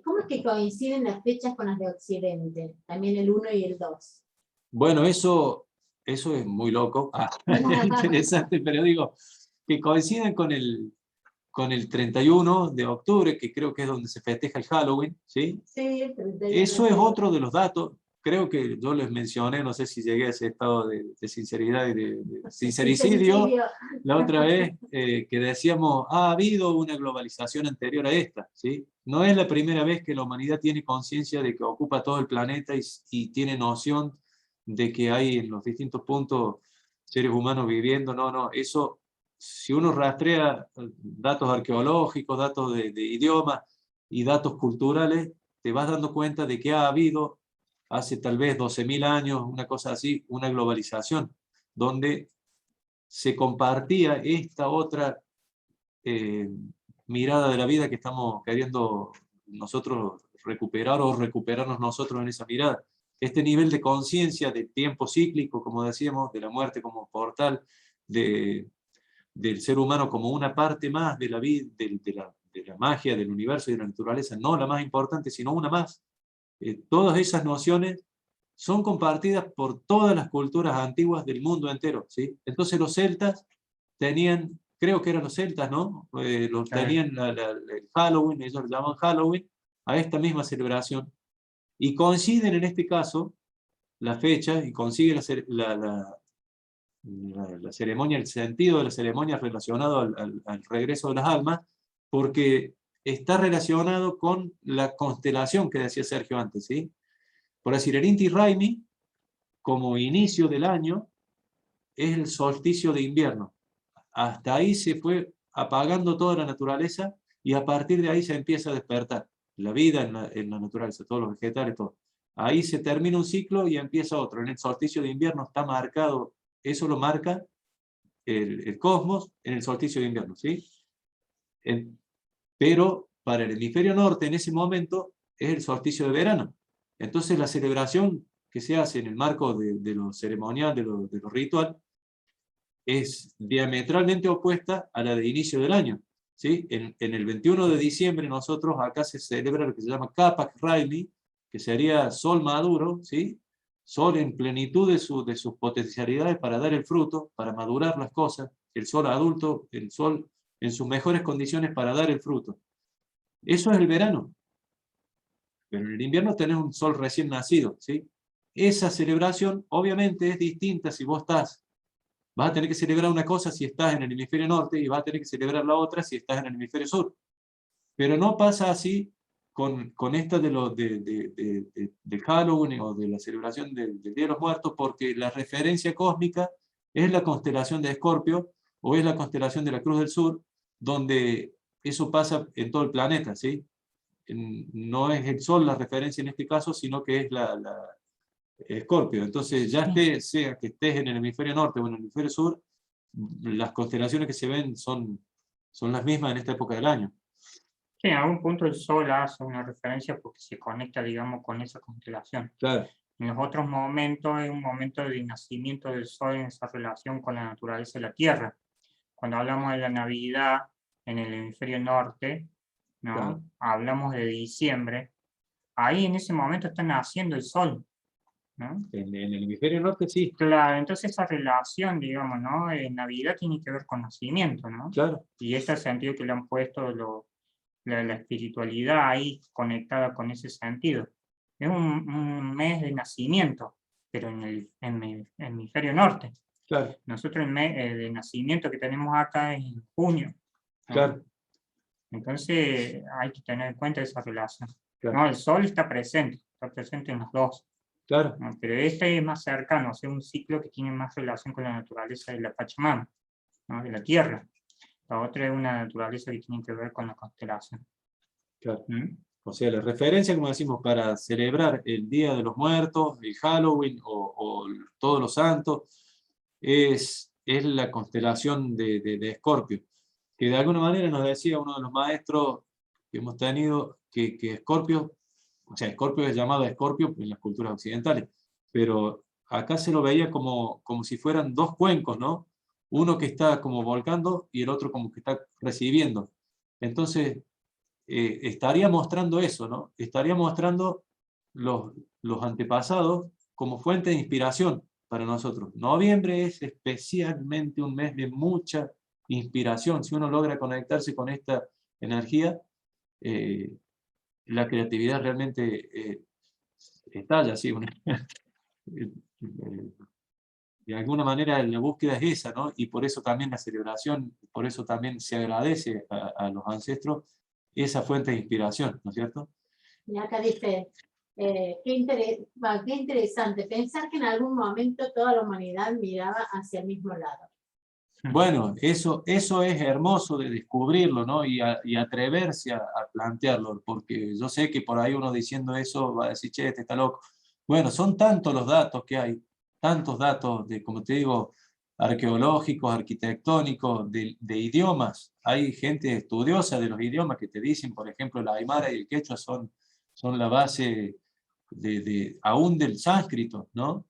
¿cómo es que coinciden las fechas con las de Occidente? También el 1 y el 2. Bueno, eso es muy loco, interesante, pero digo, que coinciden con el 31 de octubre, que creo que es donde se festeja el Halloween, ¿sí? Sí, el 31 Eso de es octubre. otro de los datos, creo que yo les mencioné, no sé si llegué a ese estado de sinceridad y de sincericidio, la otra vez que decíamos, ha habido una globalización anterior a esta, ¿sí? No es la primera vez que la humanidad tiene conciencia de que ocupa todo el planeta y tiene noción de que hay en los distintos puntos seres humanos viviendo, no, eso, si uno rastrea datos arqueológicos, datos de idioma y datos culturales, te vas dando cuenta de que ha habido hace tal vez 12.000 años, una cosa así, una globalización, donde se compartía esta otra mirada de la vida que estamos queriendo nosotros recuperar o recuperarnos nosotros en esa mirada. Este nivel de conciencia del tiempo cíclico, como decíamos, de la muerte como portal, del ser humano como una parte más de la vida, de la magia, del universo y de la naturaleza, no la más importante, sino una más. Todas esas nociones son compartidas por todas las culturas antiguas del mundo entero, ¿sí? Entonces los celtas tenían, creo que eran los celtas, ¿no? Tenían el Halloween, ellos lo llaman Halloween, a esta misma celebración, y coinciden en este caso la fecha, y consigue la ceremonia, el sentido de la ceremonia relacionado al regreso de las almas, porque está relacionado con la constelación que decía Sergio antes, ¿sí? Por decir, el Inti Raymi, como inicio del año, es el solsticio de invierno. Hasta ahí se fue apagando toda la naturaleza y a partir de ahí se empieza a despertar la vida en la naturaleza, todos los vegetales, todo. Ahí se termina un ciclo y empieza otro. En el solsticio de invierno está marcado, eso lo marca el cosmos en el solsticio de invierno, ¿sí? Pero para el hemisferio norte en ese momento es el solsticio de verano. Entonces la celebración que se hace en el marco de lo ceremonial, de lo ritual, es diametralmente opuesta a la de inicio del año, ¿sí? En el 21 de diciembre nosotros acá se celebra lo que se llama Capac Raimi, que sería sol maduro, ¿sí? Sol en plenitud de sus potencialidades para dar el fruto, para madurar las cosas, el sol adulto, el sol en sus mejores condiciones para dar el fruto. Eso es el verano. Pero en el invierno tenés un sol recién nacido, ¿sí? Esa celebración obviamente es distinta si vos vas a tener que celebrar una cosa si estás en el hemisferio norte y vas a tener que celebrar la otra si estás en el hemisferio sur. Pero no pasa así con esta de Halloween o de la celebración del Día de los Muertos, porque la referencia cósmica es la constelación de Escorpio o es la constelación de la Cruz del Sur, donde eso pasa en todo el planeta, ¿sí? No es el Sol la referencia en este caso, sino que es la Escorpio. Entonces, ya sea que estés en el hemisferio norte o en el hemisferio sur, las constelaciones que se ven son las mismas en esta época del año. Sí, en algún punto el Sol hace una referencia porque se conecta, digamos, con esa constelación. Claro. En los otros momentos es un momento de nacimiento del Sol en esa relación con la naturaleza de la Tierra. Cuando hablamos de la Navidad en el hemisferio norte, ¿no? Claro. Hablamos de diciembre. Ahí en ese momento está naciendo el Sol, ¿no? En el hemisferio norte sí. Claro, entonces esa relación, digamos, ¿no? En Navidad tiene que ver con nacimiento, ¿no? Claro. Y este sentido que le han puesto la espiritualidad ahí conectada con ese sentido. Es un mes de nacimiento, pero en el hemisferio norte. Claro. Nosotros el mes de nacimiento que tenemos acá es en junio, ¿no? Claro. Entonces hay que tener en cuenta esa relación. Claro. ¿No? El Sol está presente en los dos. Claro. ¿No? Pero este es más cercano, o sea, un ciclo que tiene más relación con la naturaleza de la Pachamama, ¿no? De la Tierra. La otra es una naturaleza que tiene que ver con la constelación. Claro. ¿Mm? O sea, la referencia, como decimos, para celebrar el Día de los Muertos, el Halloween o Todos los Santos, es la constelación de Escorpio, que de alguna manera nos decía uno de los maestros que hemos tenido que Escorpio, o sea, Escorpio es llamado Escorpio en las culturas occidentales, pero acá se lo veía como si fueran dos cuencos, ¿no? Uno que está como volcando y el otro como que está recibiendo. Entonces, estaría mostrando eso, ¿no? Estaría mostrando los antepasados como fuente de inspiración para nosotros. Noviembre es especialmente un mes de mucha inspiración. Si uno logra conectarse con esta energía, eh, la creatividad realmente estalla, ¿sí? De alguna manera la búsqueda es esa, ¿no? Y por eso también la celebración, por eso también se agradece a los ancestros esa fuente de inspiración, ¿no es cierto? Y acá dice, qué interesante pensar que en algún momento toda la humanidad miraba hacia el mismo lado. Bueno, eso es hermoso de descubrirlo, ¿no? Y atreverse a plantearlo, porque yo sé que por ahí uno diciendo eso va a decir, che, este está loco. Bueno, son tantos los datos que hay, tantos datos de, como te digo, arqueológicos, arquitectónicos, de idiomas. Hay gente estudiosa de los idiomas que te dicen, por ejemplo, el aymara y el quechua son la base aún del sánscrito, ¿no?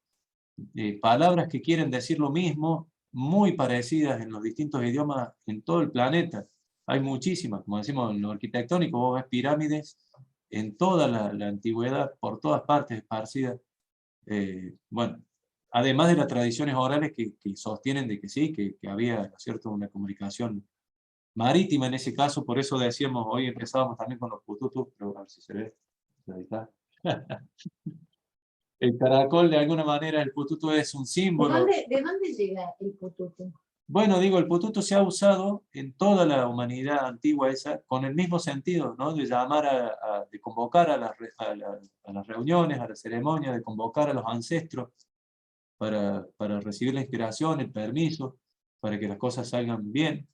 Palabras que quieren decir lo mismo, muy parecidas en los distintos idiomas en todo el planeta. Hay muchísimas, como decimos, en lo arquitectónico, vos ves pirámides en toda la antigüedad, por todas partes esparcidas. Bueno, además de las tradiciones orales que sostienen de que sí, que había, ¿no es cierto?, una comunicación marítima en ese caso, por eso decíamos, hoy empezábamos también con los pututus, pero a ver si se ve, ahí está. El caracol, de alguna manera, el pututo es un símbolo. ¿De dónde llega el pututu? Bueno, digo, el pututo se ha usado en toda la humanidad antigua esa, con el mismo sentido, ¿no? De llamar de convocar a las reuniones, a las ceremonias, de convocar a los ancestros para recibir la inspiración, el permiso, para que las cosas salgan bien.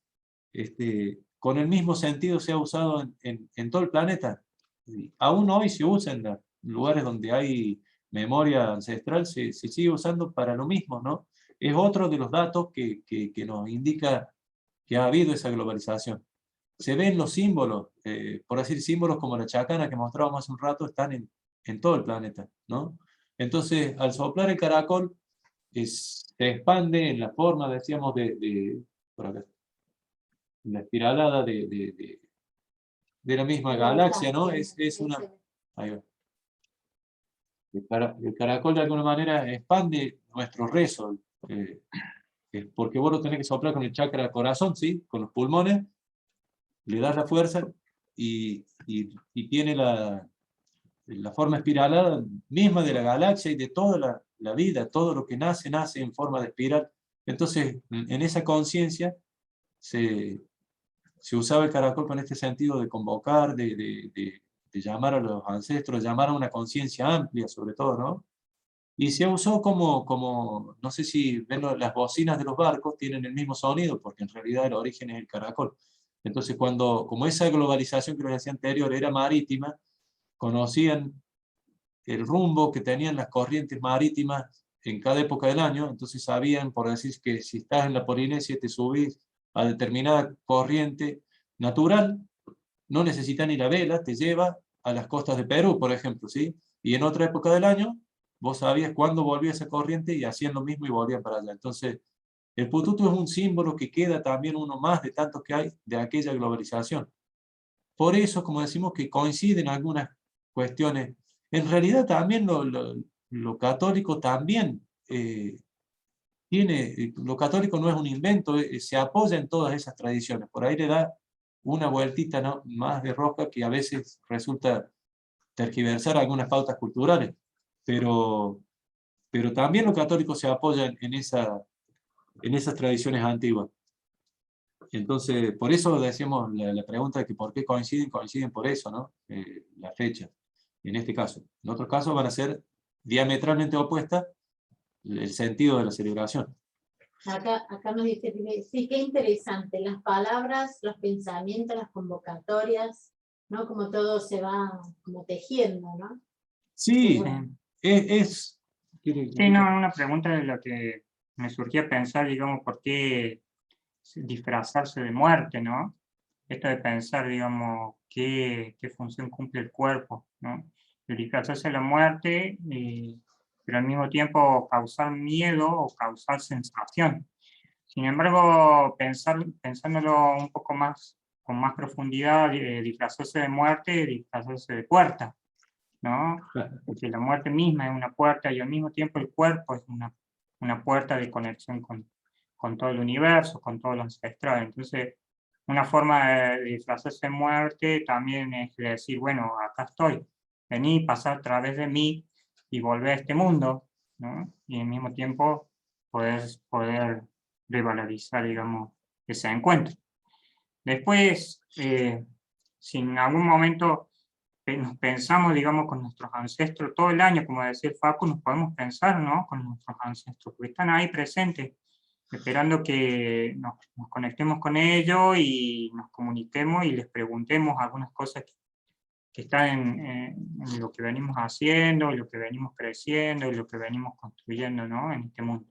Con el mismo sentido se ha usado en todo el planeta. Y aún hoy se usa en los lugares donde hay memoria ancestral, se sigue usando para lo mismo, ¿no? Es otro de los datos que nos indica que ha habido esa globalización. Se ven los símbolos, por decir símbolos como la chacana que mostrábamos hace un rato, están en todo el planeta, ¿no? Entonces, al soplar el caracol, se expande en la forma, decíamos, por acá, la espiralada de la misma galaxia, ¿no? Es una... Ahí va. El caracol de alguna manera expande nuestro rezo, porque vos lo tenés que soplar con el chakra corazón, ¿sí? Con los pulmones, le das la fuerza y tiene la forma espiralada misma de la galaxia y de toda la vida, todo lo que nace en forma de espiral. Entonces, en esa conciencia se usaba el caracol con este sentido de convocar, de llamar a los ancestros, llamar a una conciencia amplia sobre todo, ¿no? Y se usó no sé si ven las bocinas de los barcos tienen el mismo sonido, porque en realidad el origen es el caracol. Entonces, como esa globalización que les decía anterior era marítima, conocían el rumbo que tenían las corrientes marítimas en cada época del año, entonces sabían, por decir que si estás en la Polinesia te subís a determinada corriente natural, no necesitas ni la vela, te lleva a las costas de Perú, por ejemplo, ¿sí? Y en otra época del año, vos sabías cuándo volvía esa corriente y hacían lo mismo y volvían para allá. Entonces, el pututu es un símbolo que queda también uno más de tantos que hay de aquella globalización. Por eso, como decimos, que coinciden algunas cuestiones. En realidad también lo católico también lo católico no es un invento, se apoya en todas esas tradiciones. Por ahí le da una vueltita, ¿no?, más de rosca que a veces resulta tergiversar algunas pautas culturales. Pero también lo católico se apoya en esas tradiciones antiguas. Entonces, por eso decíamos la pregunta de que por qué coinciden por eso, ¿no? Las fechas, en este caso. En otros casos van a ser diametralmente opuestas el sentido de la celebración. Acá nos dice, sí, qué interesante, las palabras, los pensamientos, las convocatorias, ¿no? Como todo se va como tejiendo, ¿no? Sí, Bueno. es... Sí, no, una pregunta de la que me surgía pensar, digamos, por qué disfrazarse de muerte, ¿no? Esto de pensar, digamos, qué función cumple el cuerpo, ¿no? El disfrazarse de la muerte, pero al mismo tiempo causar miedo o causar sensación. Sin embargo, pensándolo un poco más, con más profundidad, disfrazarse de muerte, disfrazarse de puerta, ¿no? Porque la muerte misma es una puerta y al mismo tiempo el cuerpo es una puerta de conexión con todo el universo, con todo lo ancestral. Entonces, una forma de disfrazarse de muerte también es decir, bueno, acá estoy, vení, pasar a través de mí y volver a este mundo, ¿no? Y al mismo tiempo poder revalorizar, digamos, ese encuentro. Después, si en algún momento nos pensamos, digamos, con nuestros ancestros todo el año, como decía el Facu, nos podemos pensar, ¿no? Con nuestros ancestros, porque están ahí presentes, esperando que nos conectemos con ellos y nos comuniquemos y les preguntemos algunas cosas que están en lo que venimos haciendo, en lo que venimos creciendo, y lo que venimos construyendo, ¿no? En este mundo.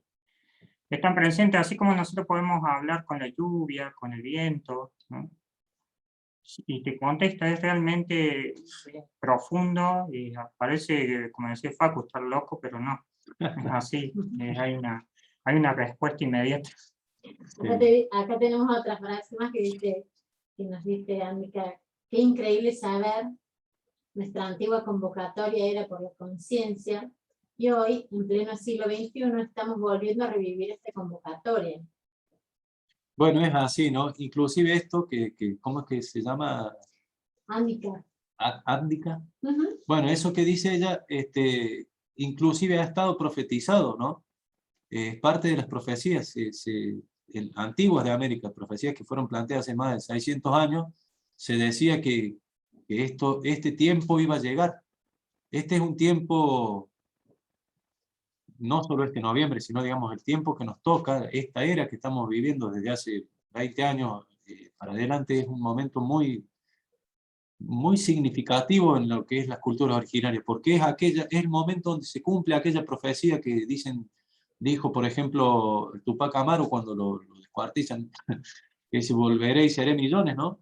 Están presentes, así como nosotros podemos hablar con la lluvia, con el viento, ¿no? Y te contesta, es realmente profundo y parece, como decía Facu, estar loco, pero no, es así, hay una respuesta inmediata. Acá tenemos otra frase más que nos dice Annika, qué increíble saber, nuestra antigua convocatoria era por la conciencia, y hoy, en pleno siglo XXI, estamos volviendo a revivir esta convocatoria. Bueno, es así, ¿no? Inclusive esto ¿cómo es que se llama? Annika. Ándica. Bueno, eso que dice ella, inclusive ha estado profetizado, ¿no? Es parte de las profecías antiguas de América, profecías que fueron planteadas hace más de 600 años, se decía que este tiempo iba a llegar. Este es un tiempo, no solo este noviembre, sino digamos el tiempo que nos toca, esta era que estamos viviendo desde hace 20 años para adelante, es un momento muy significativo en lo que es las culturas originarias, porque es el momento donde se cumple aquella profecía que dijo, por ejemplo, Tupac Amaru cuando lo descuartizan, que se volveré y seré millones, ¿no?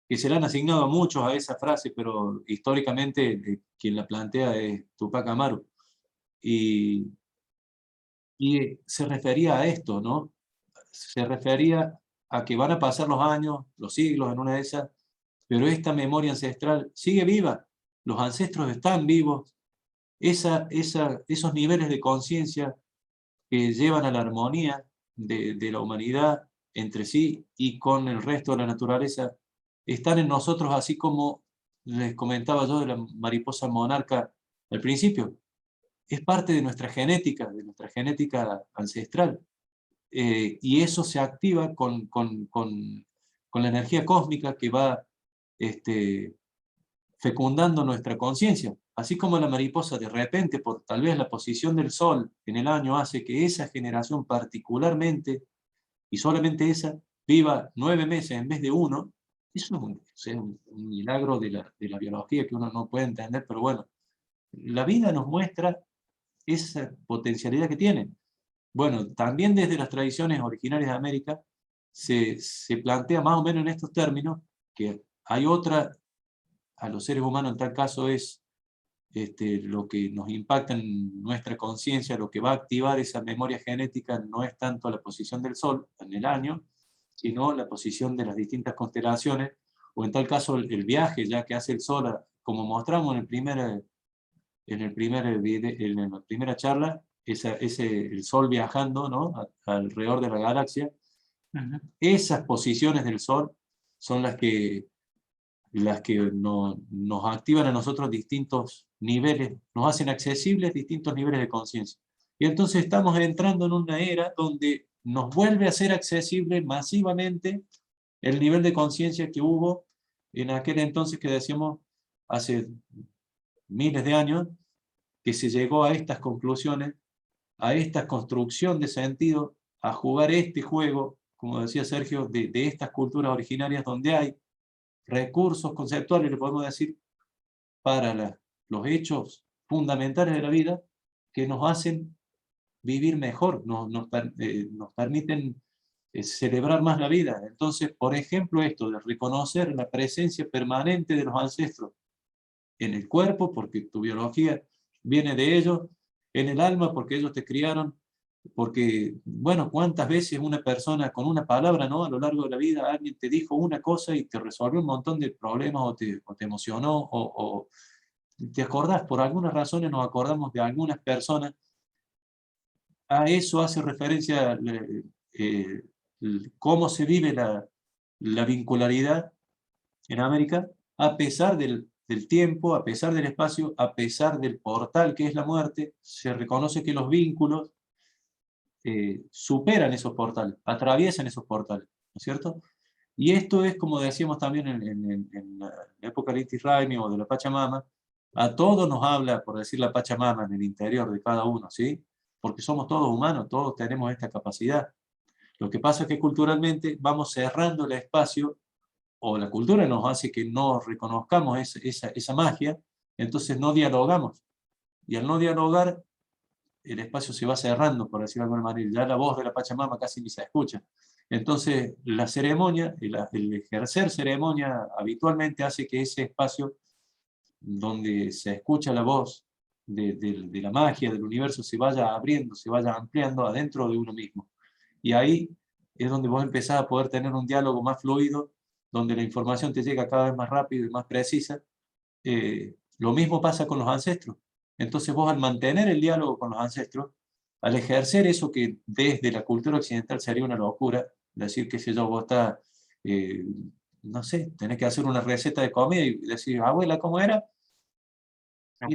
Que se le han asignado a muchos a esa frase, pero históricamente quien la plantea es Tupac Amaru. Y se refería a esto, ¿no? Se refería a que van a pasar los años, los siglos en una de esas, pero esta memoria ancestral sigue viva, los ancestros están vivos, esos niveles de conciencia que llevan a la armonía de la humanidad entre sí y con el resto de la naturaleza, están en nosotros, así como les comentaba yo de la mariposa monarca al principio. Es parte de nuestra genética ancestral. Y eso se activa con la energía cósmica que va fecundando nuestra conciencia. Así como la mariposa de repente, por tal vez la posición del sol en el año, hace que esa generación particularmente, y solamente esa, viva 9 meses en vez de 1, eso es un milagro de la biología que uno no puede entender, pero bueno, la vida nos muestra esa potencialidad que tiene. Bueno, también desde las tradiciones originarias de América se plantea más o menos en estos términos que hay otra, a los seres humanos en tal caso es lo que nos impacta en nuestra conciencia, lo que va a activar esa memoria genética no es tanto la posición del Sol en el año, sino la posición de las distintas constelaciones, o en tal caso el viaje ya que hace el Sol, como mostramos en la primera charla, el Sol viajando, ¿no? Alrededor de la galaxia. Esas posiciones del Sol son las que nos activan a nosotros distintos niveles, nos hacen accesibles distintos niveles de conciencia. Y entonces estamos entrando en una era donde nos vuelve a ser accesible masivamente el nivel de conciencia que hubo en aquel entonces que decíamos hace miles de años, que se llegó a estas conclusiones, a esta construcción de sentido, a jugar este juego, como decía Sergio, de estas culturas originarias donde hay recursos conceptuales, le podemos decir, para los hechos fundamentales de la vida que nos hacen vivir mejor, nos permiten celebrar más la vida. Entonces, por ejemplo, esto de reconocer la presencia permanente de los ancestros en el cuerpo, porque tu biología viene de ellos, en el alma, porque ellos te criaron, porque, bueno, cuántas veces una persona con una palabra, ¿no? A lo largo de la vida alguien te dijo una cosa y te resolvió un montón de problemas, o te emocionó, o te acordás, por algunas razones nos acordamos de algunas personas. A eso hace referencia cómo se vive la vincularidad en América, a pesar del tiempo, a pesar del espacio, a pesar del portal que es la muerte. Se reconoce que los vínculos superan esos portales, atraviesan esos portales, ¿no es cierto? Y esto es, como decíamos también en la época de Inti Raymi o de la Pachamama, a todos nos habla, por decir la Pachamama, en el interior de cada uno, ¿sí? Porque somos todos humanos, todos tenemos esta capacidad. Lo que pasa es que culturalmente vamos cerrando el espacio, o la cultura nos hace que no reconozcamos esa magia, entonces no dialogamos. Y al no dialogar, el espacio se va cerrando, por decirlo de alguna manera. Ya la voz de la Pachamama casi ni se escucha. Entonces, la ceremonia, el ejercer ceremonia habitualmente hace que ese espacio donde se escucha la voz de la magia del universo se vaya abriendo, se vaya ampliando adentro de uno mismo. Y ahí es donde vos empezás a poder tener un diálogo más fluido, donde la información te llega cada vez más rápido y más precisa. Lo mismo pasa con los ancestros. Entonces vos, al mantener el diálogo con los ancestros, al ejercer eso que desde la cultura occidental sería una locura, decir, qué sé yo, vos estás, no sé, tenés que hacer una receta de comida y decir, abuela, ¿cómo era?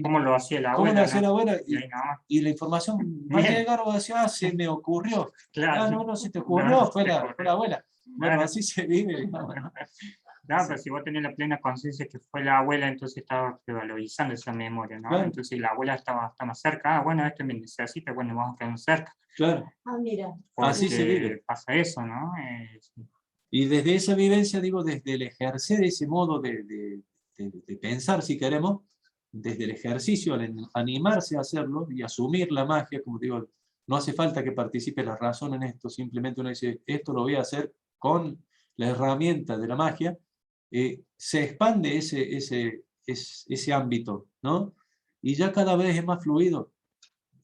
¿Cómo lo hacía la ¿Cómo abuela? lo hacía la abuela? Y ahí nada más. Y la información va a Bien. llegar, o decir, se me ocurrió. Claro. Ah, no se te ocurrió, No, fue la abuela. Bueno, Claro. así se vive. ¿No? Claro, pero si vos tenés la plena conciencia que fue la abuela, entonces estabas valorizando esa memoria, ¿no? Claro. Entonces la abuela está más cerca. Ah, bueno, este me necesita, bueno, vamos a quedar cerca. Claro. Ah, mira. Así se vive. Pasa eso, ¿no? Y desde esa vivencia, digo, desde el ejercer ese modo de pensar, si queremos, desde el ejercicio, al animarse a hacerlo y asumir la magia, como digo, no hace falta que participe la razón en esto, simplemente uno dice, esto lo voy a hacer con la herramienta de la magia, se expande ese ámbito, ¿no? Y ya cada vez es más fluido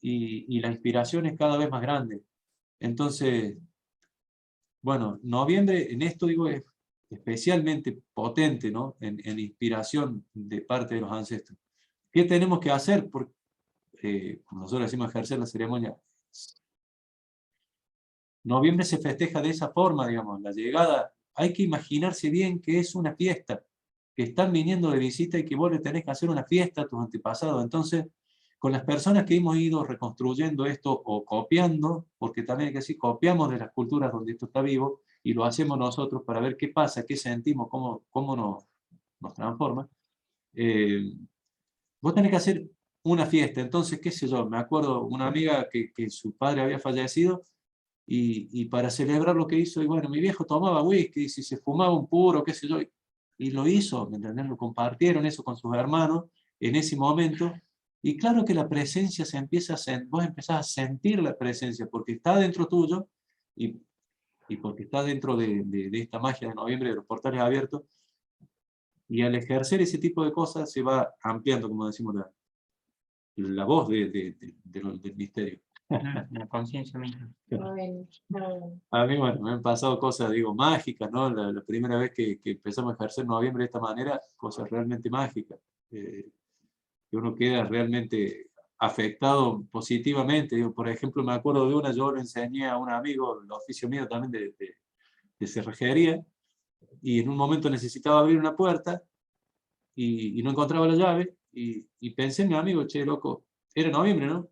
y la inspiración es cada vez más grande. Entonces, bueno, noviembre en esto, digo, es especialmente potente, ¿no? En inspiración de parte de los ancestros. ¿Qué tenemos que hacer? Porque, como nosotros decimos, ejercer la ceremonia. Noviembre se festeja de esa forma, digamos, la llegada. Hay que imaginarse bien que es una fiesta, que están viniendo de visita y que vos le tenés que hacer una fiesta a tus antepasados. Entonces, con las personas que hemos ido reconstruyendo esto o copiando, porque también hay que decir, copiamos de las culturas donde esto está vivo y lo hacemos nosotros para ver qué pasa, qué sentimos, cómo nos transforma. Vos tenés que hacer una fiesta. Entonces, qué sé yo, me acuerdo una amiga que su padre había fallecido y para celebrar lo que hizo, y bueno, mi viejo tomaba whisky y si se fumaba un puro, qué sé yo, y lo hizo, ¿me entendés? Lo compartieron eso con sus hermanos en ese momento. Y claro que la presencia se empieza vos empezás a sentir la presencia, porque está dentro tuyo y porque está dentro de esta magia de noviembre, de los portales abiertos, y al ejercer ese tipo de cosas se va ampliando, como decimos, la voz del misterio. La conciencia misma. A mí, bueno, me han pasado cosas, digo, mágicas, ¿no? La primera vez que empezamos a ejercer noviembre de esta manera, cosas realmente mágicas. Que uno queda realmente afectado positivamente. Digo, por ejemplo, me acuerdo de una, yo le enseñé a un amigo el oficio mío también de cerrajería, y en un momento necesitaba abrir una puerta y no encontraba la llave, y pensé en mi amigo, che, loco, era noviembre, ¿no?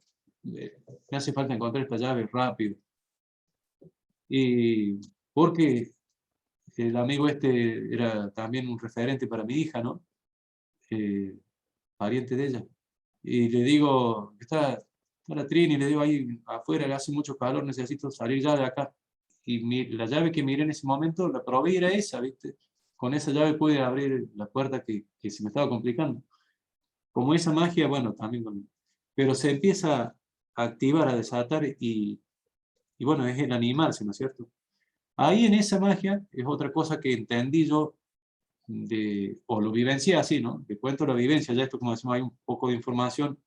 Me hace falta encontrar esta llave rápido. Y porque el amigo este era también un referente para mi hija, ¿no? Pariente de ella. Y le digo, está la Trini, le digo, ahí afuera hace mucho calor, necesito salir ya de acá. Y la llave que miré en ese momento, la probé y era esa, ¿viste? con esa llave pude abrir la puerta que se me estaba complicando. Como esa magia, bueno, también pero se empieza a activar, a desatar, y bueno, es el animarse, ¿no es cierto? Ahí en esa magia es otra cosa que entendí yo, o lo vivencié así, ¿no? Te cuento la vivencia, ya esto como decimos, hay un poco de información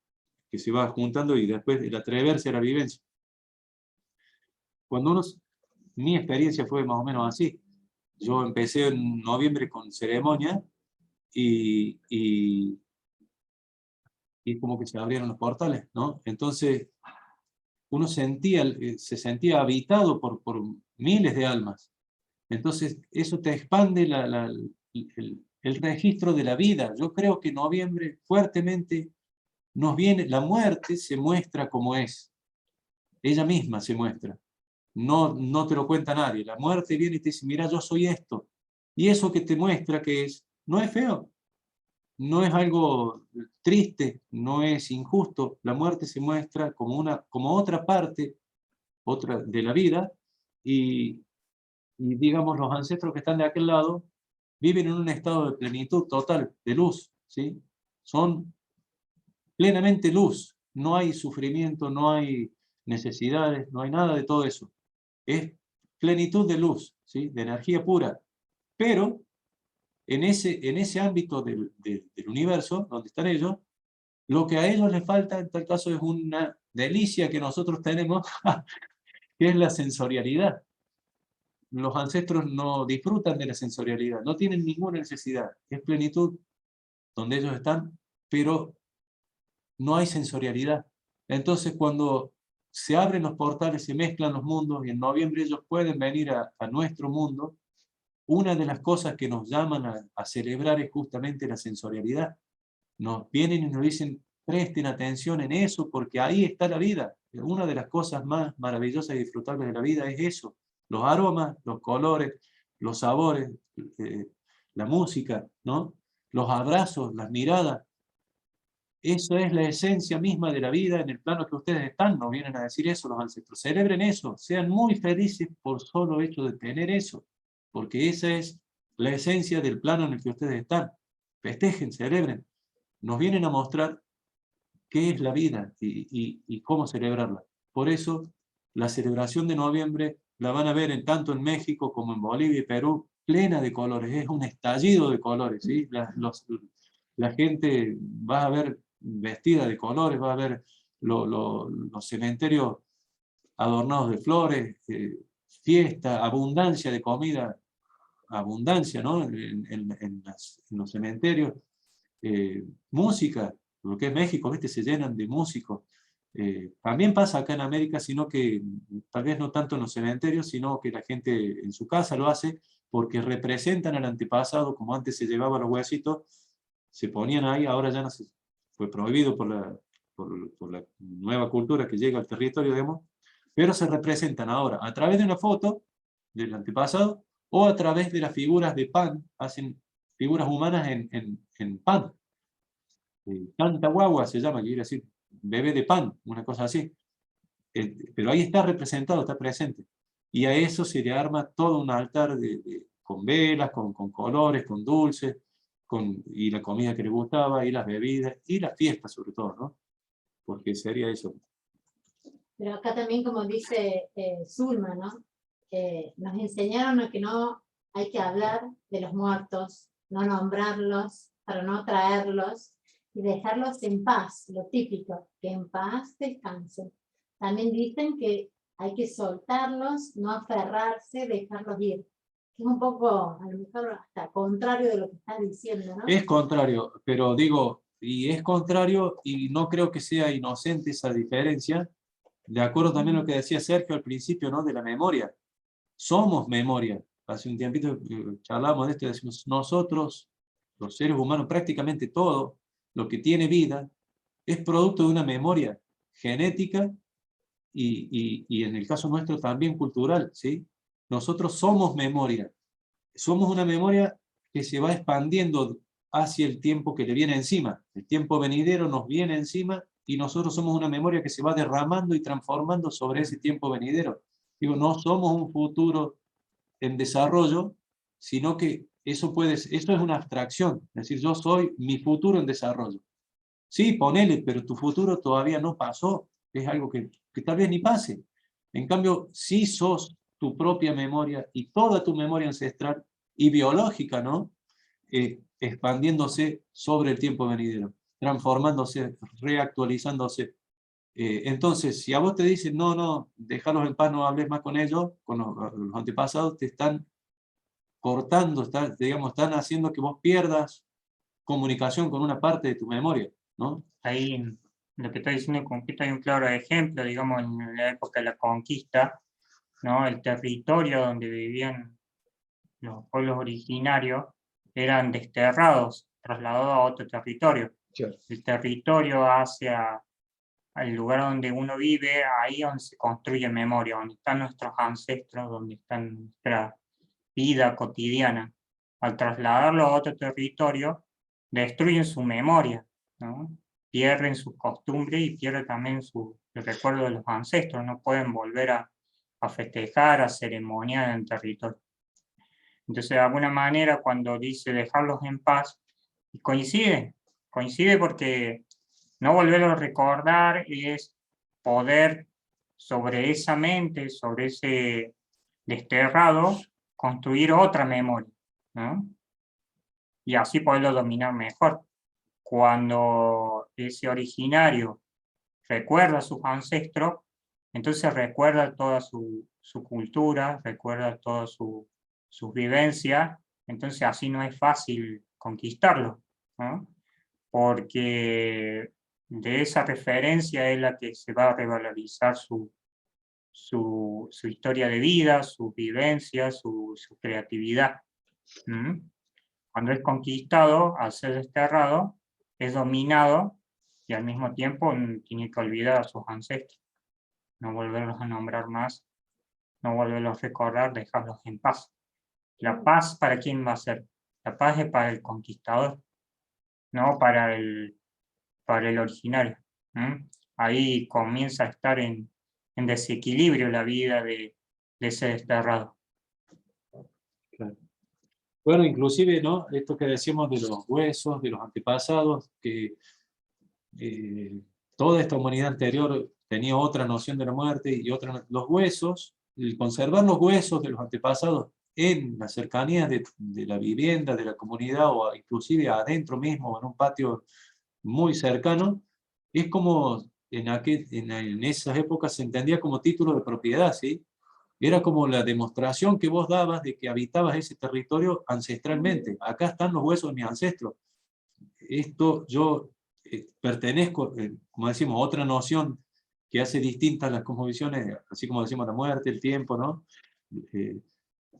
que se va juntando y después el atreverse a la vivencia. Cuando mi experiencia fue más o menos así. Yo empecé en noviembre con ceremonia y como que se abrieron los portales, ¿no? Entonces uno se sentía habitado por miles de almas. Entonces eso te expande el registro de la vida. Yo creo que en noviembre fuertemente nos viene, la muerte se muestra como es. Ella misma se muestra. No te lo cuenta nadie. La muerte viene y te dice, mira, yo soy esto. Y eso que te muestra que es, no es feo, no es algo triste, no es injusto. La muerte se muestra como otra parte, otra de la vida, y digamos, los ancestros que están de aquel lado viven en un estado de plenitud total, de luz, ¿sí? Son plenamente luz, no hay sufrimiento, no hay necesidades, no hay nada de todo eso. Es plenitud de luz, ¿sí? De energía pura. Pero en ese ámbito del universo, donde están ellos, lo que a ellos les falta en tal caso es una delicia que nosotros tenemos, que es la sensorialidad. Los ancestros no disfrutan de la sensorialidad, no tienen ninguna necesidad. Es plenitud donde ellos están, pero no hay sensorialidad. Entonces cuando se abren los portales, se mezclan los mundos, y en noviembre ellos pueden venir a nuestro mundo, una de las cosas que nos llaman a celebrar es justamente la sensorialidad. Nos vienen y nos dicen, presten atención en eso, porque ahí está la vida. Una de las cosas más maravillosas y disfrutables de la vida es eso. Los aromas, los colores, los sabores, la música, ¿no? Los abrazos, las miradas. Eso es la esencia misma de la vida en el plano que ustedes están. Nos vienen a decir eso los ancestros. Celebren eso, sean muy felices por solo hecho de tener eso, porque esa es la esencia del plano en el que ustedes están. Festejen, celebren. Nos vienen a mostrar qué es la vida y cómo celebrarla. Por eso, la celebración de noviembre la van a ver tanto en México como en Bolivia y Perú, plena de colores. Es un estallido de colores, ¿sí? La gente va a ver vestida de colores, va a ver los cementerios adornados de flores, fiesta, abundancia de comida, abundancia, ¿no? En los cementerios, música, lo que es México, ¿viste? Se llenan de músicos. También pasa acá en América, sino que tal vez no tanto en los cementerios, sino que la gente en su casa lo hace porque representan al antepasado, como antes se llevaba los huesitos, se ponían ahí, ahora ya no se, fue prohibido por la nueva cultura que llega al territorio, digamos, pero se representan ahora a través de una foto del antepasado o a través de las figuras de pan, hacen figuras humanas en pan. Tanta guagua se llama, que quiere decir bebé de pan, una cosa así. Pero ahí está representado, está presente. Y a eso se le arma todo un altar con velas, con colores, con dulces, y la comida que le gustaba, y las bebidas, y las fiestas sobre todo, ¿no? Porque sería eso. Pero acá también, como dice Zulma, ¿no? Nos enseñaron a que no hay que hablar de los muertos, no nombrarlos, para no traerlos, y dejarlos en paz, lo típico, que en paz descansen. También dicen que hay que soltarlos, no aferrarse, dejarlos ir. Que es un poco, a lo mejor, hasta contrario de lo que estás diciendo, ¿no? Es contrario, pero digo, y es contrario, y no creo que sea inocente esa diferencia, de acuerdo también a lo que decía Sergio al principio, ¿no? De la memoria. Somos memoria. Hace un tiempito charlamos de esto y decimos, nosotros, los seres humanos, prácticamente todo lo que tiene vida, es producto de una memoria genética y en el caso nuestro también cultural, ¿sí? Nosotros somos memoria. Somos una memoria que se va expandiendo hacia el tiempo que le viene encima. El tiempo venidero nos viene encima y nosotros somos una memoria que se va derramando y transformando sobre ese tiempo venidero. Digo, no somos un futuro en desarrollo, sino que eso es una abstracción, es decir, yo soy mi futuro en desarrollo. Sí, ponele, pero tu futuro todavía no pasó, es algo que tal vez ni pase. En cambio, sí sos tu propia memoria y toda tu memoria ancestral y biológica, ¿no? Expandiéndose sobre el tiempo venidero, transformándose, reactualizándose. Entonces, si a vos te dicen, no, no, déjalos en paz, no hables más con ellos, con los antepasados, te están cortando, digamos, están haciendo que vos pierdas comunicación con una parte de tu memoria, ¿no? Ahí, lo que está diciendo Conquista hay un claro ejemplo, digamos, en la época de la conquista, ¿no? El territorio donde vivían los pueblos originarios eran desterrados, trasladados a otro territorio. Claro. El territorio hacia el lugar donde uno vive, ahí donde se construye memoria, donde están nuestros ancestros, donde está nuestra vida cotidiana. Al trasladarlo a otro territorio, destruyen su memoria, ¿no? Pierden sus costumbres y pierden también el recuerdo de los ancestros, no pueden volver a festejar, a ceremoniar en el territorio. Entonces, de alguna manera, cuando dice dejarlos en paz, coincide porque no volverlo a recordar es poder sobre esa mente, sobre ese desterrado, construir otra memoria, ¿no? Y así poderlo dominar mejor. Cuando ese originario recuerda a sus ancestros, entonces recuerda toda su cultura, recuerda todas sus vivencias, entonces así no es fácil conquistarlo, ¿no? Porque de esa referencia es la que se va a revalorizar su historia de vida, sus vivencias, su creatividad. ¿Mm? Cuando es conquistado, al ser desterrado, es dominado y al mismo tiempo tiene que olvidar a sus ancestros, no volverlos a nombrar más, no volverlos a recordar, dejarlos en paz. La paz, ¿para quién va a ser? La paz es para el conquistador, no para el originario. Ahí comienza a estar en desequilibrio la vida de ese desterrado. Claro. Bueno, inclusive, ¿no? Esto que decíamos de los huesos, de los antepasados, que toda esta humanidad anterior tenía otra noción de la muerte y otra. Los huesos, el conservar los huesos de los antepasados en la cercanía de la vivienda, de la comunidad, o inclusive adentro mismo, en un patio muy cercano, es como en esas épocas se entendía como título de propiedad, ¿sí? Era como la demostración que vos dabas de que habitabas ese territorio ancestralmente. Acá están los huesos de mis ancestros. Esto yo pertenezco, como decimos, a otra noción que hace distintas las cosmovisiones, así como decimos la muerte, el tiempo, ¿no?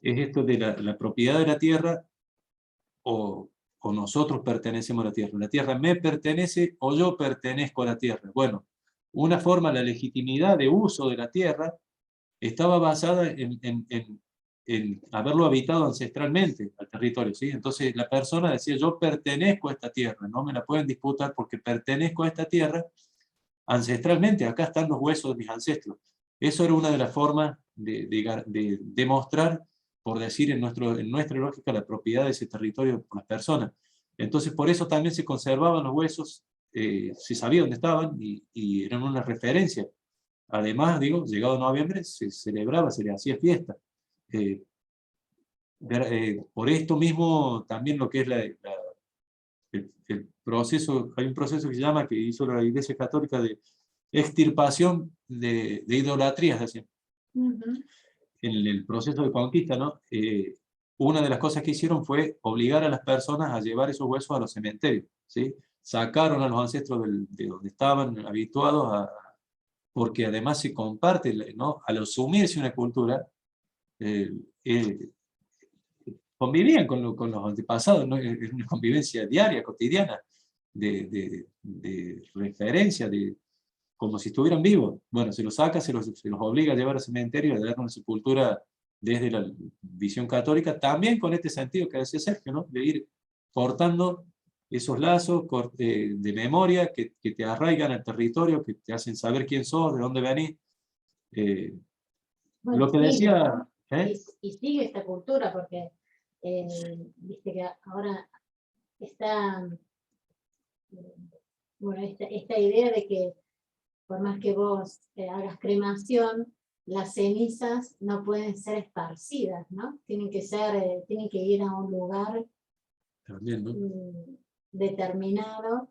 Es esto de la propiedad de la tierra, o nosotros pertenecemos a la tierra. La tierra me pertenece o yo pertenezco a la tierra. Bueno, una forma, la legitimidad de uso de la tierra estaba basada en haberlo habitado ancestralmente al territorio, ¿sí? Entonces la persona decía, yo pertenezco a esta tierra, no me la pueden disputar porque pertenezco a esta tierra ancestralmente, acá están los huesos de mis ancestros. Eso era una de las formas de demostrar, por decir en nuestra lógica, la propiedad de ese territorio por las personas. Entonces por eso también se conservaban los huesos, se sabía dónde estaban y eran una referencia. Además, digo, llegado noviembre se celebraba, se le hacía fiesta. Por esto mismo, también lo que es el proceso, hay un proceso que se llama, que hizo la Iglesia Católica, de extirpación de idolatrías, así. En el proceso de conquista, ¿no? Una de las cosas que hicieron fue obligar a las personas a llevar esos huesos a los cementerios, ¿sí? Sacaron a los ancestros de donde estaban habituados porque además se comparte, ¿no? Al asumirse una cultura, convivían con los antepasados, ¿no? Es una convivencia diaria, cotidiana, de referencia, como si estuvieran vivos. Bueno, se los saca, se los obliga a llevar al cementerio, a darle una sepultura desde la visión católica, también con este sentido que decía Sergio, ¿no? De ir cortando esos lazos de memoria que te arraigan al territorio, que te hacen saber quién sos, de dónde venís. Bueno, Lo que decía... y sigue esta cultura, porque Viste que ahora está, bueno, esta idea de que por más que vos hagas cremación, las cenizas no pueden ser esparcidas, ¿no? Tienen que ir a un lugar También, ¿no? determinado,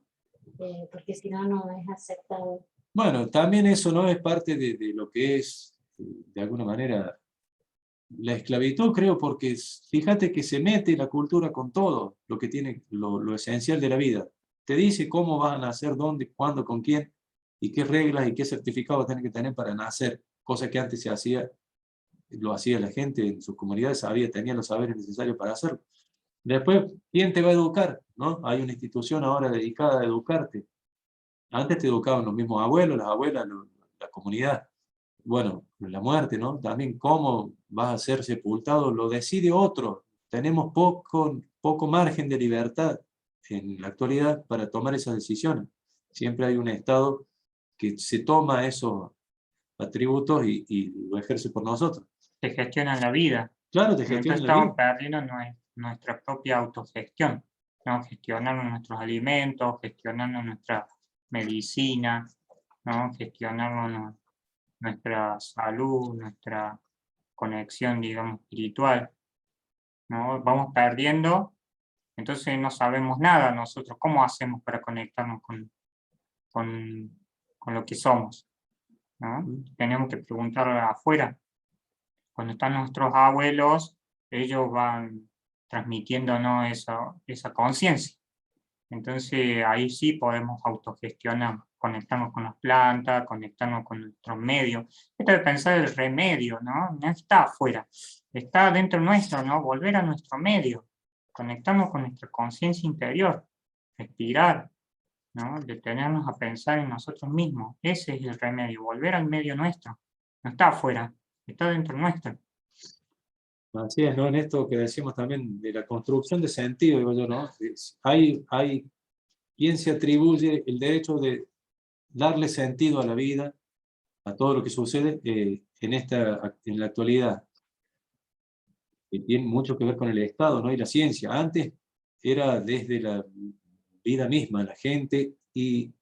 porque si no, no es aceptado. Bueno, también eso no es parte de lo que es, de alguna manera, la esclavitud, creo, porque fíjate que se mete la cultura con todo lo que tiene, lo esencial de la vida. Te dice cómo vas a nacer, dónde, cuándo, con quién, y qué reglas y qué certificados tienes que tener para nacer, cosa que antes se hacía, lo hacía la gente en sus comunidades, sabía, tenía los saberes necesarios para hacerlo. Después, ¿quién te va a educar? ¿No? Hay una institución ahora dedicada a educarte. Antes te educaban los mismos abuelos, las abuelas, la comunidad. Bueno, la muerte, ¿no? También cómo vas a ser sepultado lo decide otro. Tenemos poco margen de libertad en la actualidad para tomar esas decisiones. Siempre hay un Estado que se toma esos atributos y lo ejerce por nosotros. Que gestionan la vida. Claro, te Entonces gestiona la estamos vida. perdiendo nuestra propia autogestión, ¿no? Gestionando nuestros alimentos, gestionando nuestra medicina, ¿no? Gestionando nuestra salud, nuestra conexión, digamos, espiritual, ¿no? Vamos perdiendo, entonces no sabemos nada nosotros. ¿Cómo hacemos para conectarnos con lo que somos? ¿No? Tenemos que preguntar afuera. Cuando están nuestros abuelos, ellos van transmitiéndonos esa conciencia. Entonces ahí sí podemos autogestionar, conectarnos con las plantas, conectarnos con nuestros medios. Esto de pensar el remedio, ¿no? No está afuera, está dentro nuestro, ¿no? Volver a nuestro medio, conectarnos con nuestra conciencia interior, respirar, ¿no? Detenernos a pensar en nosotros mismos. Ese es el remedio, volver al medio nuestro. No está afuera, está dentro nuestro. Así es, ¿no? En esto que decimos también de la construcción de sentido, digo yo, ¿no? Hay quien se atribuye el derecho de darle sentido a la vida, a todo lo que sucede en la actualidad, que tiene mucho que ver con el Estado, ¿no? Y la ciencia. Antes era desde la vida misma, la gente y